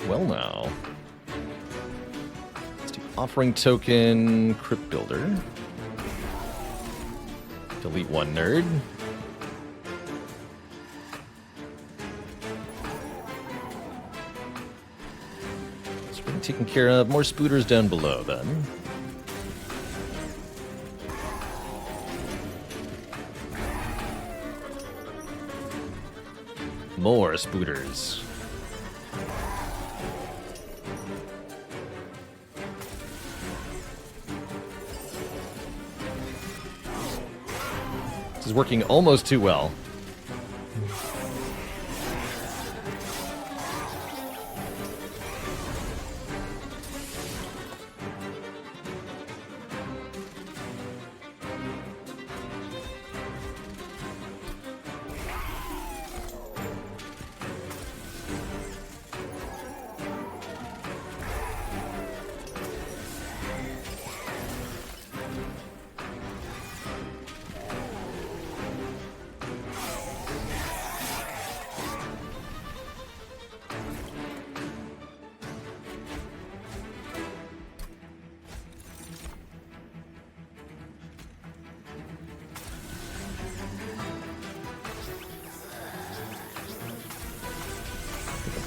Well, now. Let's do offering token, Crypt Builder. Delete one nerd. So we're taking care of more spooters down below then. More spooters. This is working almost too well.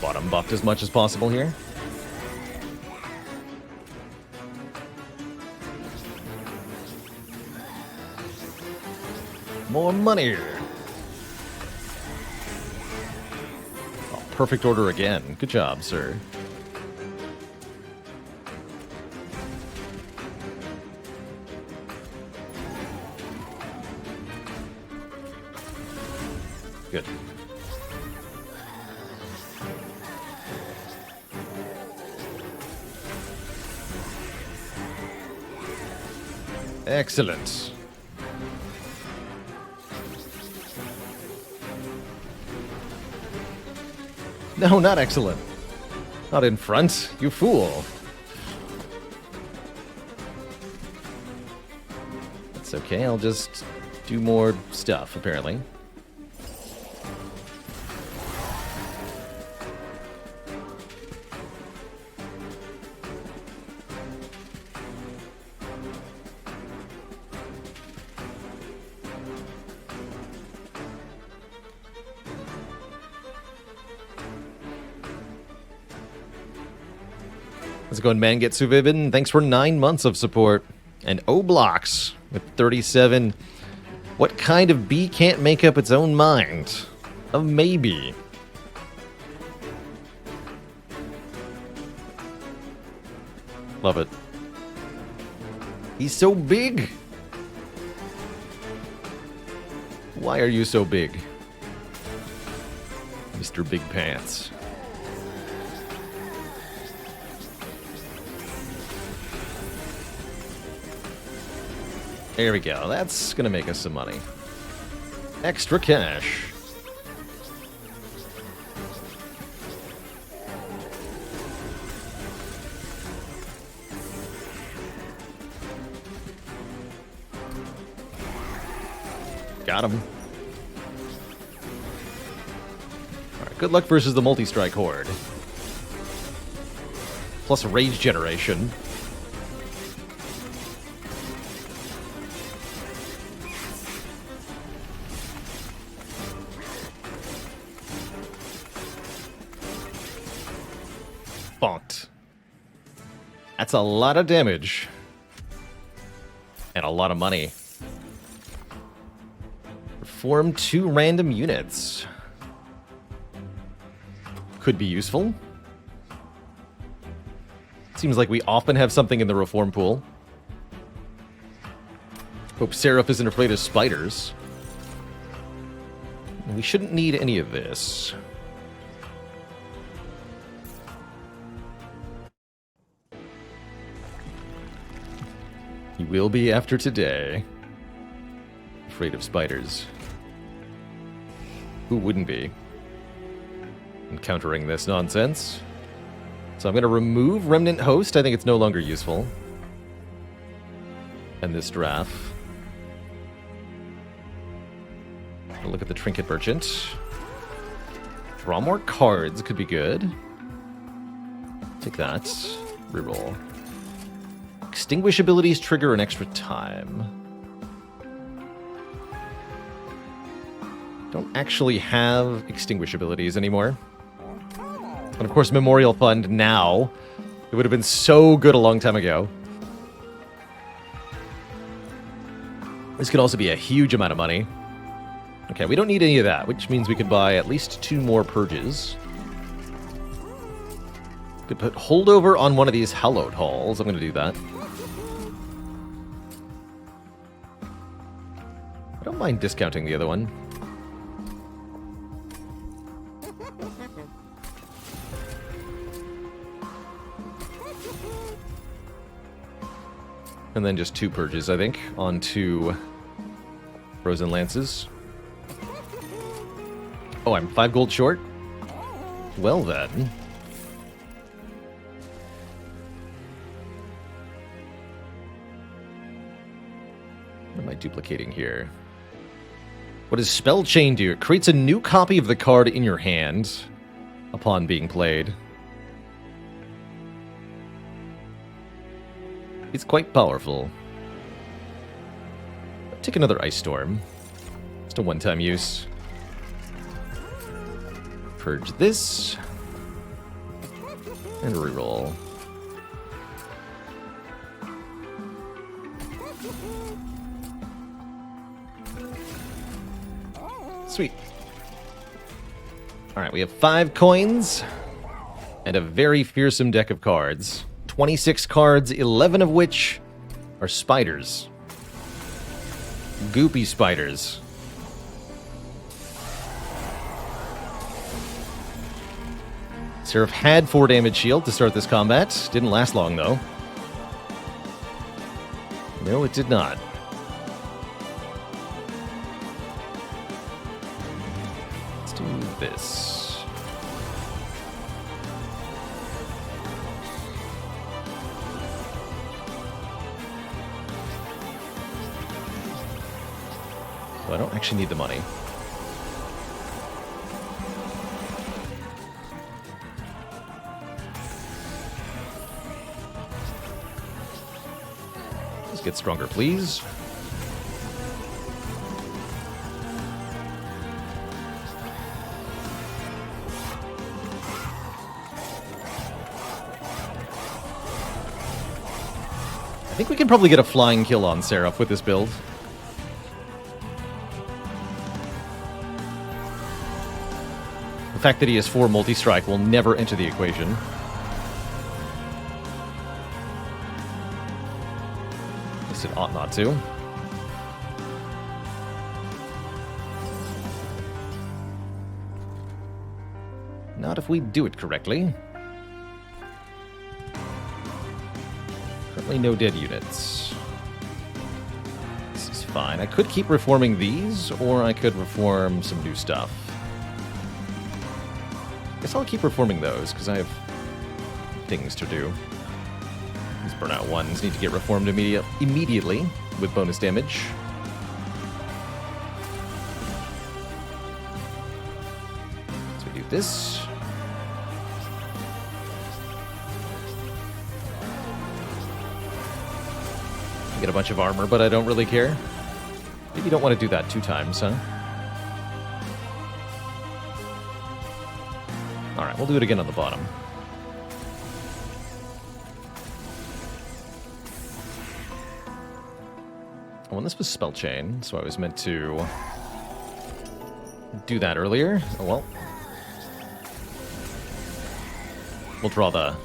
Bottom buffed as much as possible here. More money. Oh, perfect order again. Good job, sir. Good. Excellent. No, not excellent. Not in front, you fool. That's okay, I'll just do more stuff, apparently. How's it going, Mangetsu Vibin? Thanks for 9 months of support. And O-Blocks with 37. What kind of bee can't make up its own mind? A maybe. Love it. He's so big. Why are you so big? Mr. Big Pants. There we go. That's going to make us some money. Extra cash. Got him. Alright, good luck versus the multi-strike horde. Plus rage generation. Bonked. That's a lot of damage. And a lot of money. Form 2 random units. Could be useful. Seems like we often have something in the reform pool. Hope Seraph isn't afraid of spiders. We shouldn't need any of this. He will be after today. Afraid of spiders. Who wouldn't be? Encountering this nonsense. So I'm going to remove Remnant Host. I think it's no longer useful. And this draft. Look at the Trinket Merchant. Draw more cards could be good. Take that. Reroll. Extinguish abilities trigger an extra time. Don't actually have extinguish abilities anymore. And of course, Memorial Fund now. It would have been so good a long time ago. This could also be a huge amount of money. Okay, we don't need any of that, which means we could buy at least 2 more purges. Could put holdover on one of these hallowed halls. I'm going to do that. I don't mind discounting the other one. And then just 2 purges, I think, on 2 Frozen Lances. Oh, I'm 5 gold short? Well then. What am I duplicating here? What does Spell Chain do? It creates a new copy of the card in your hand upon being played. It's quite powerful. Take another Ice Storm. Just a one-time use. Purge this. And reroll. Sweet. Alright, we have 5 coins. And a very fearsome deck of cards. 26 cards, 11 of which are spiders. Goopy spiders. Seraph had 4 damage shield to start this combat. Didn't last long, though. No, it did not. Let's do this. I don't actually need the money. Let's get stronger, please. I think we can probably get a flying kill on Seraph with this build. The fact that he has 4 multi-strike will never enter the equation. At least it ought not to. Not if we do it correctly. Currently no dead units. This is fine. I could keep reforming these, or I could reform some new stuff. Guess I'll keep reforming those, because I have things to do. These burnout ones need to get reformed immediately with bonus damage. So we do this. Get a bunch of armor, but I don't really care. Maybe you don't want to do that 2 times, huh? Alright, we'll do it again on the bottom. Oh, and this was Spell Chain, so I was meant to do that earlier. Oh well. We'll draw the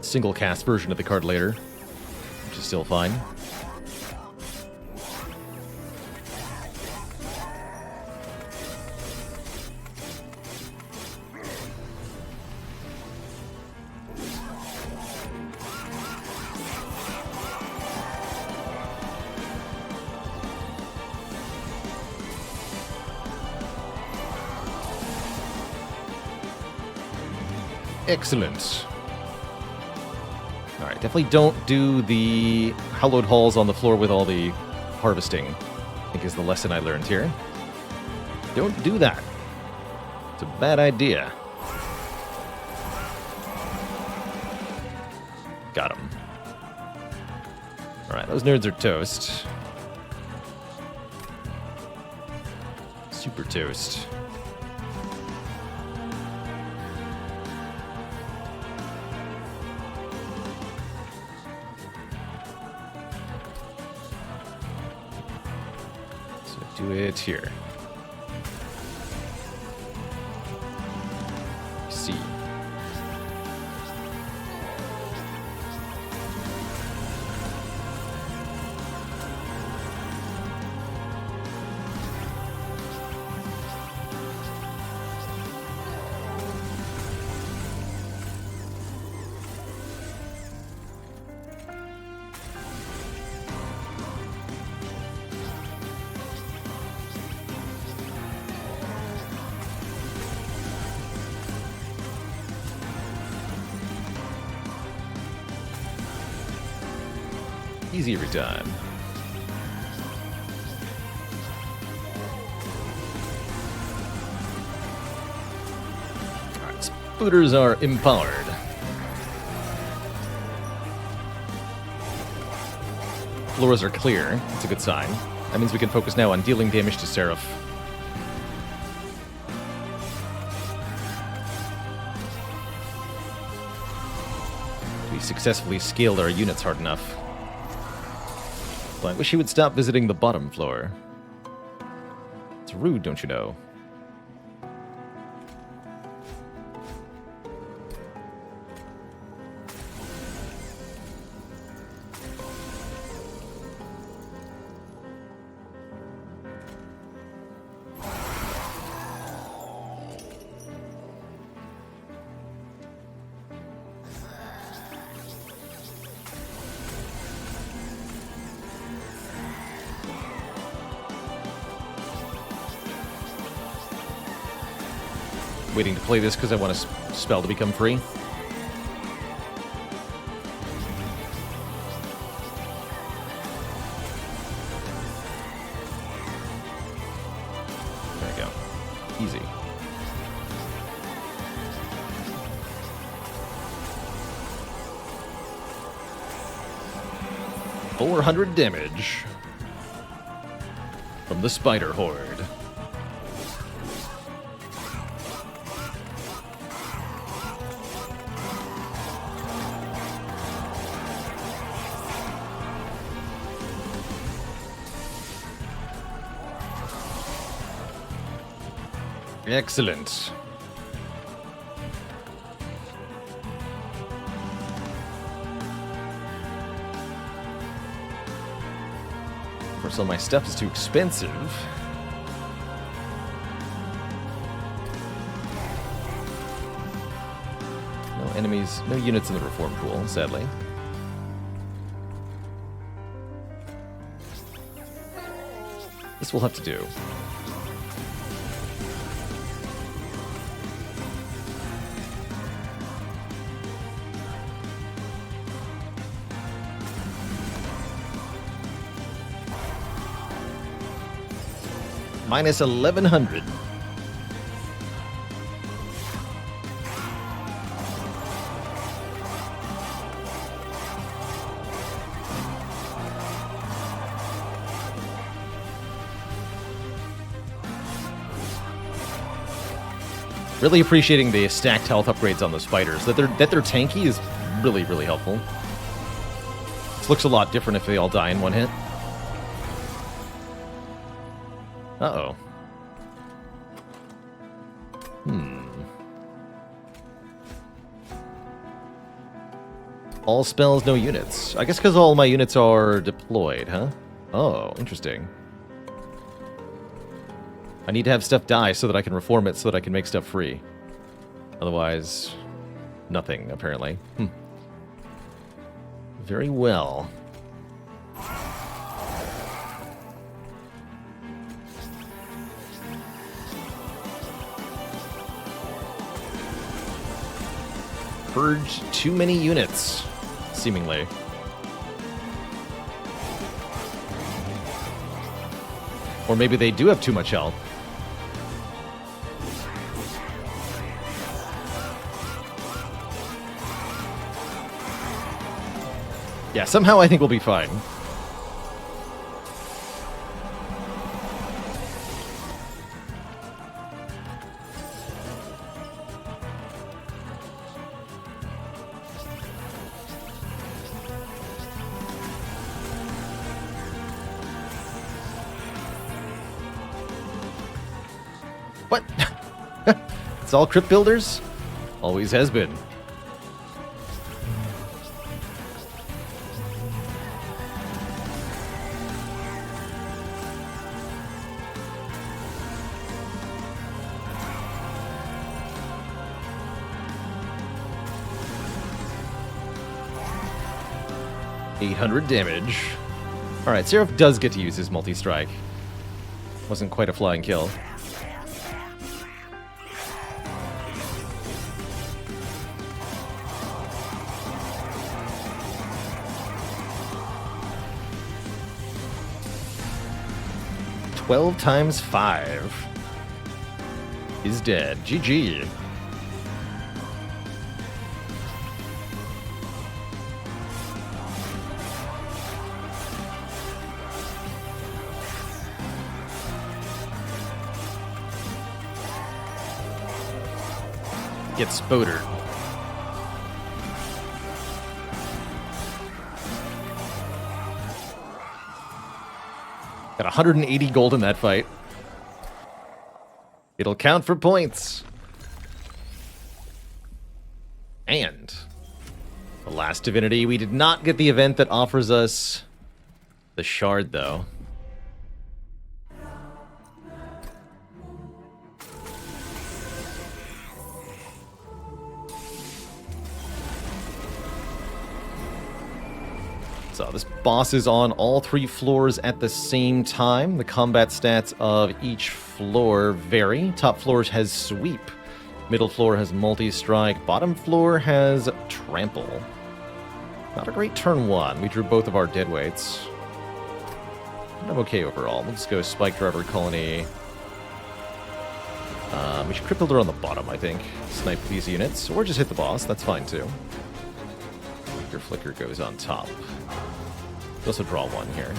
single cast version of the card later, which is still fine. Excellent. Alright, definitely don't do the hallowed halls on the floor with all the harvesting, I think is the lesson I learned here. Don't do that. It's a bad idea. Got him. Alright, those nerds are toast. Super toast. So do it here. C. Easy every time. Alright, spooters are empowered. Floors are clear. That's a good sign. That means we can focus now on dealing damage to Seraph. We successfully scaled our units hard enough. But I wish he would stop visiting the bottom floor. It's rude, don't you know? Waiting to play this because I want a spell to become free. There we go. Easy. $400 damage from the Spider Horde. Excellent. Of course, all my stuff is too expensive. No enemies, no units in the reform pool, sadly. This will have to do. Minus 1,100. Really appreciating the stacked health upgrades on the spiders. That they're tanky is really, really helpful. This looks a lot different if they all die in one hit. Uh-oh. All spells, no units. I guess because all my units are deployed, huh? Oh, interesting. I need to have stuff die so that I can reform it so that I can make stuff free. Otherwise, nothing, apparently. Very well. Purge too many units, seemingly. Or maybe they do have too much health. Yeah, somehow I think we'll be fine. What? It's all crypt builders? Always has been. $800 damage. Alright, Seraph does get to use his multi-strike. Wasn't quite a flying kill. $12 times 5 is dead. GG. Get spodered. Got 180 gold in that fight. It'll count for points. And the last divinity, we did not get the event that offers us the shard, though. So this boss is on all 3 floors at the same time. The combat stats of each floor vary. Top floor has sweep. Middle floor has multi-strike. Bottom floor has trample. Not a great turn 1. We drew both of our deadweights. I'm okay overall. We'll just go Spike Driver Colony. We should Crypt Builder on the bottom, I think. Snipe these units. Or just hit the boss. That's fine, too. Your Flicker goes on top. We also draw 1 here.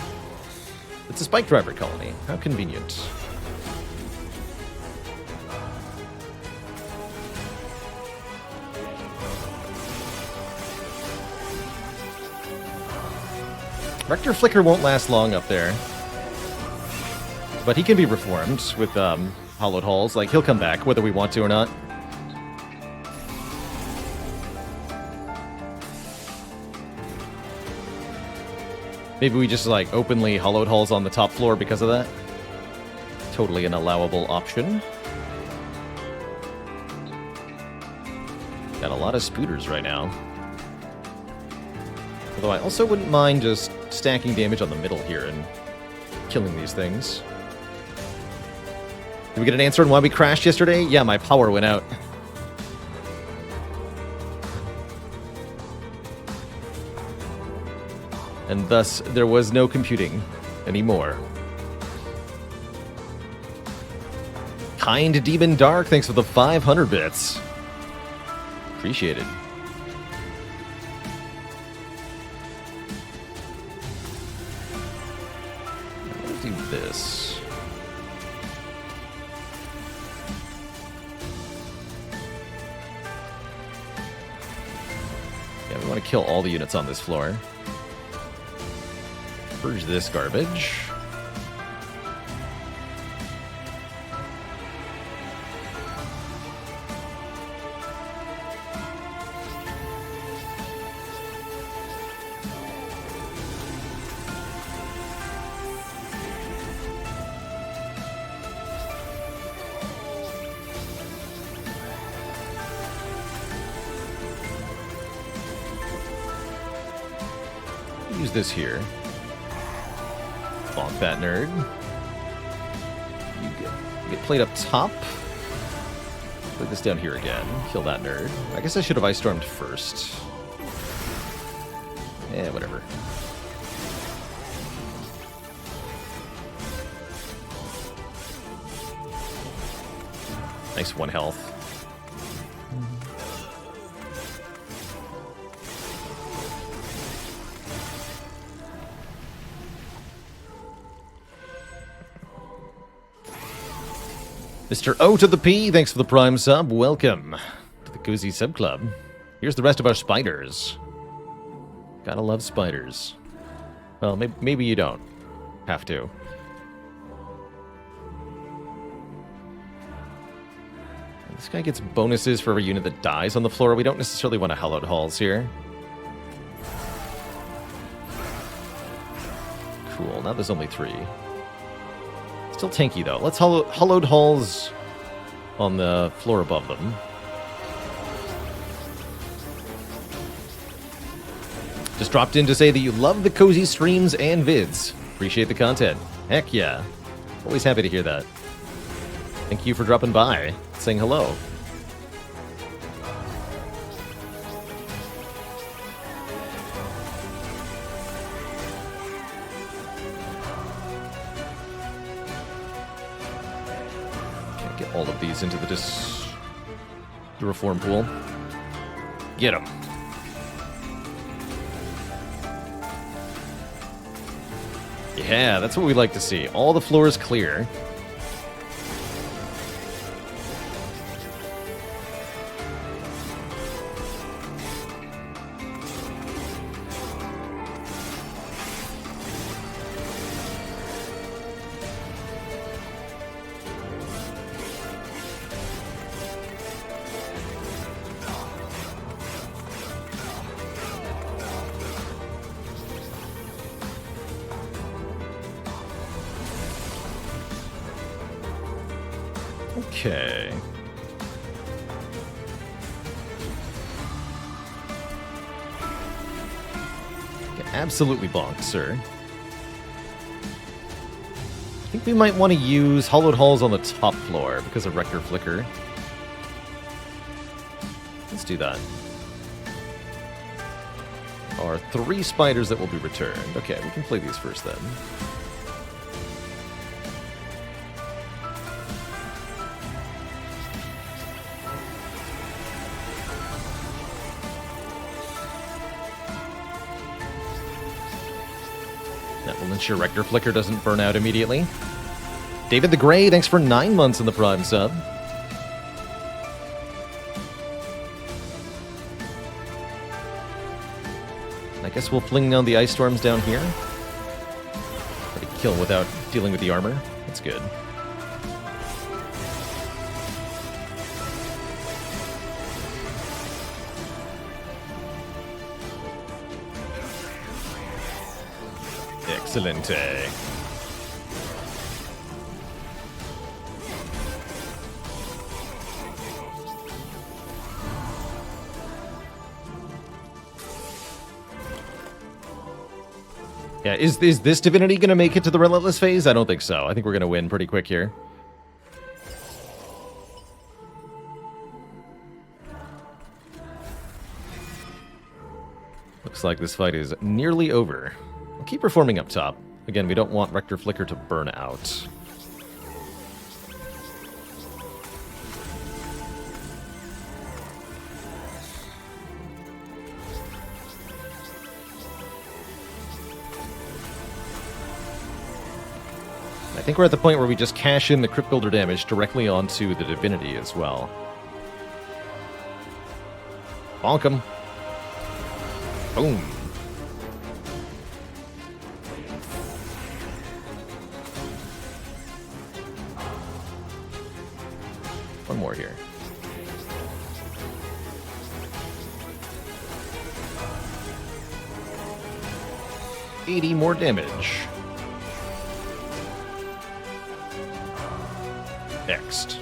It's a Spike Driver Colony. How convenient. Rector Flicker won't last long up there. But he can be reformed with Hollowed Halls. Like, he'll come back, whether we want to or not. Maybe we just, like, openly Hollowed Halls on the top floor because of that. Totally an allowable option. Got a lot of spooters right now. Although I also wouldn't mind just stacking damage on the middle here and killing these things. Did we get an answer on why we crashed yesterday? Yeah, my power went out. And thus, there was no computing anymore. Kind Demon Dark, thanks for the 500 bits. Appreciate it. Let's do this. Yeah, we want to kill all the units on this floor. Purge this garbage. Use this here. Bonk that nerd. You get played up top. Put this down here again. Kill that nerd. I guess I should have Ice Stormed first. Eh, whatever. Nice 1 health. Mr. O to the P, thanks for the Prime sub. Welcome to the Cozy Sub Club. Here's the rest of our spiders. Gotta love spiders. Well, maybe you don't have to. This guy gets bonuses for every unit that dies on the floor. We don't necessarily want to hallowed halls here. Cool, now there's only 3. Still tanky, though. Let's hallowed halls on the floor above them. Just dropped in to say that you love the cozy streams and vids. Appreciate the content. Heck yeah. Always happy to hear that. Thank you for dropping by, saying hello. Can't get all of these into the reform pool. Get them. Yeah, that's what we like to see. All the floors clear. Okay. Get absolutely bonked, sir. I think we might want to use hollowed halls on the top floor because of Rector Flicker. Let's do that. Are 3 spiders that will be returned. Okay, we can play these first then. That will ensure Rector Flicker doesn't burn out immediately. David the Grey, thanks for 9 months in the Prime sub. I guess we'll fling down the ice storms down here. Try to kill without dealing with the armor. That's good. Excellent. Yeah, is this divinity going to make it to the Relentless phase? I don't think so. I think we're going to win pretty quick here. Looks like this fight is nearly over. We'll keep reforming up top. Again, we don't want Rector Flicker to burn out. I think we're at the point where we just cash in the Crypt Builder damage directly onto the divinity as well. Bonk him. Boom. One more here. $80 more damage. Next.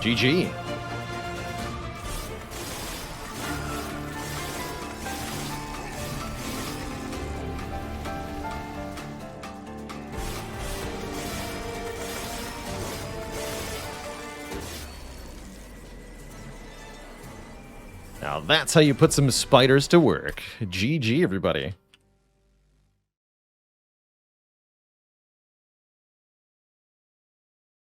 GG. Now that's how you put some spiders to work. GG, everybody.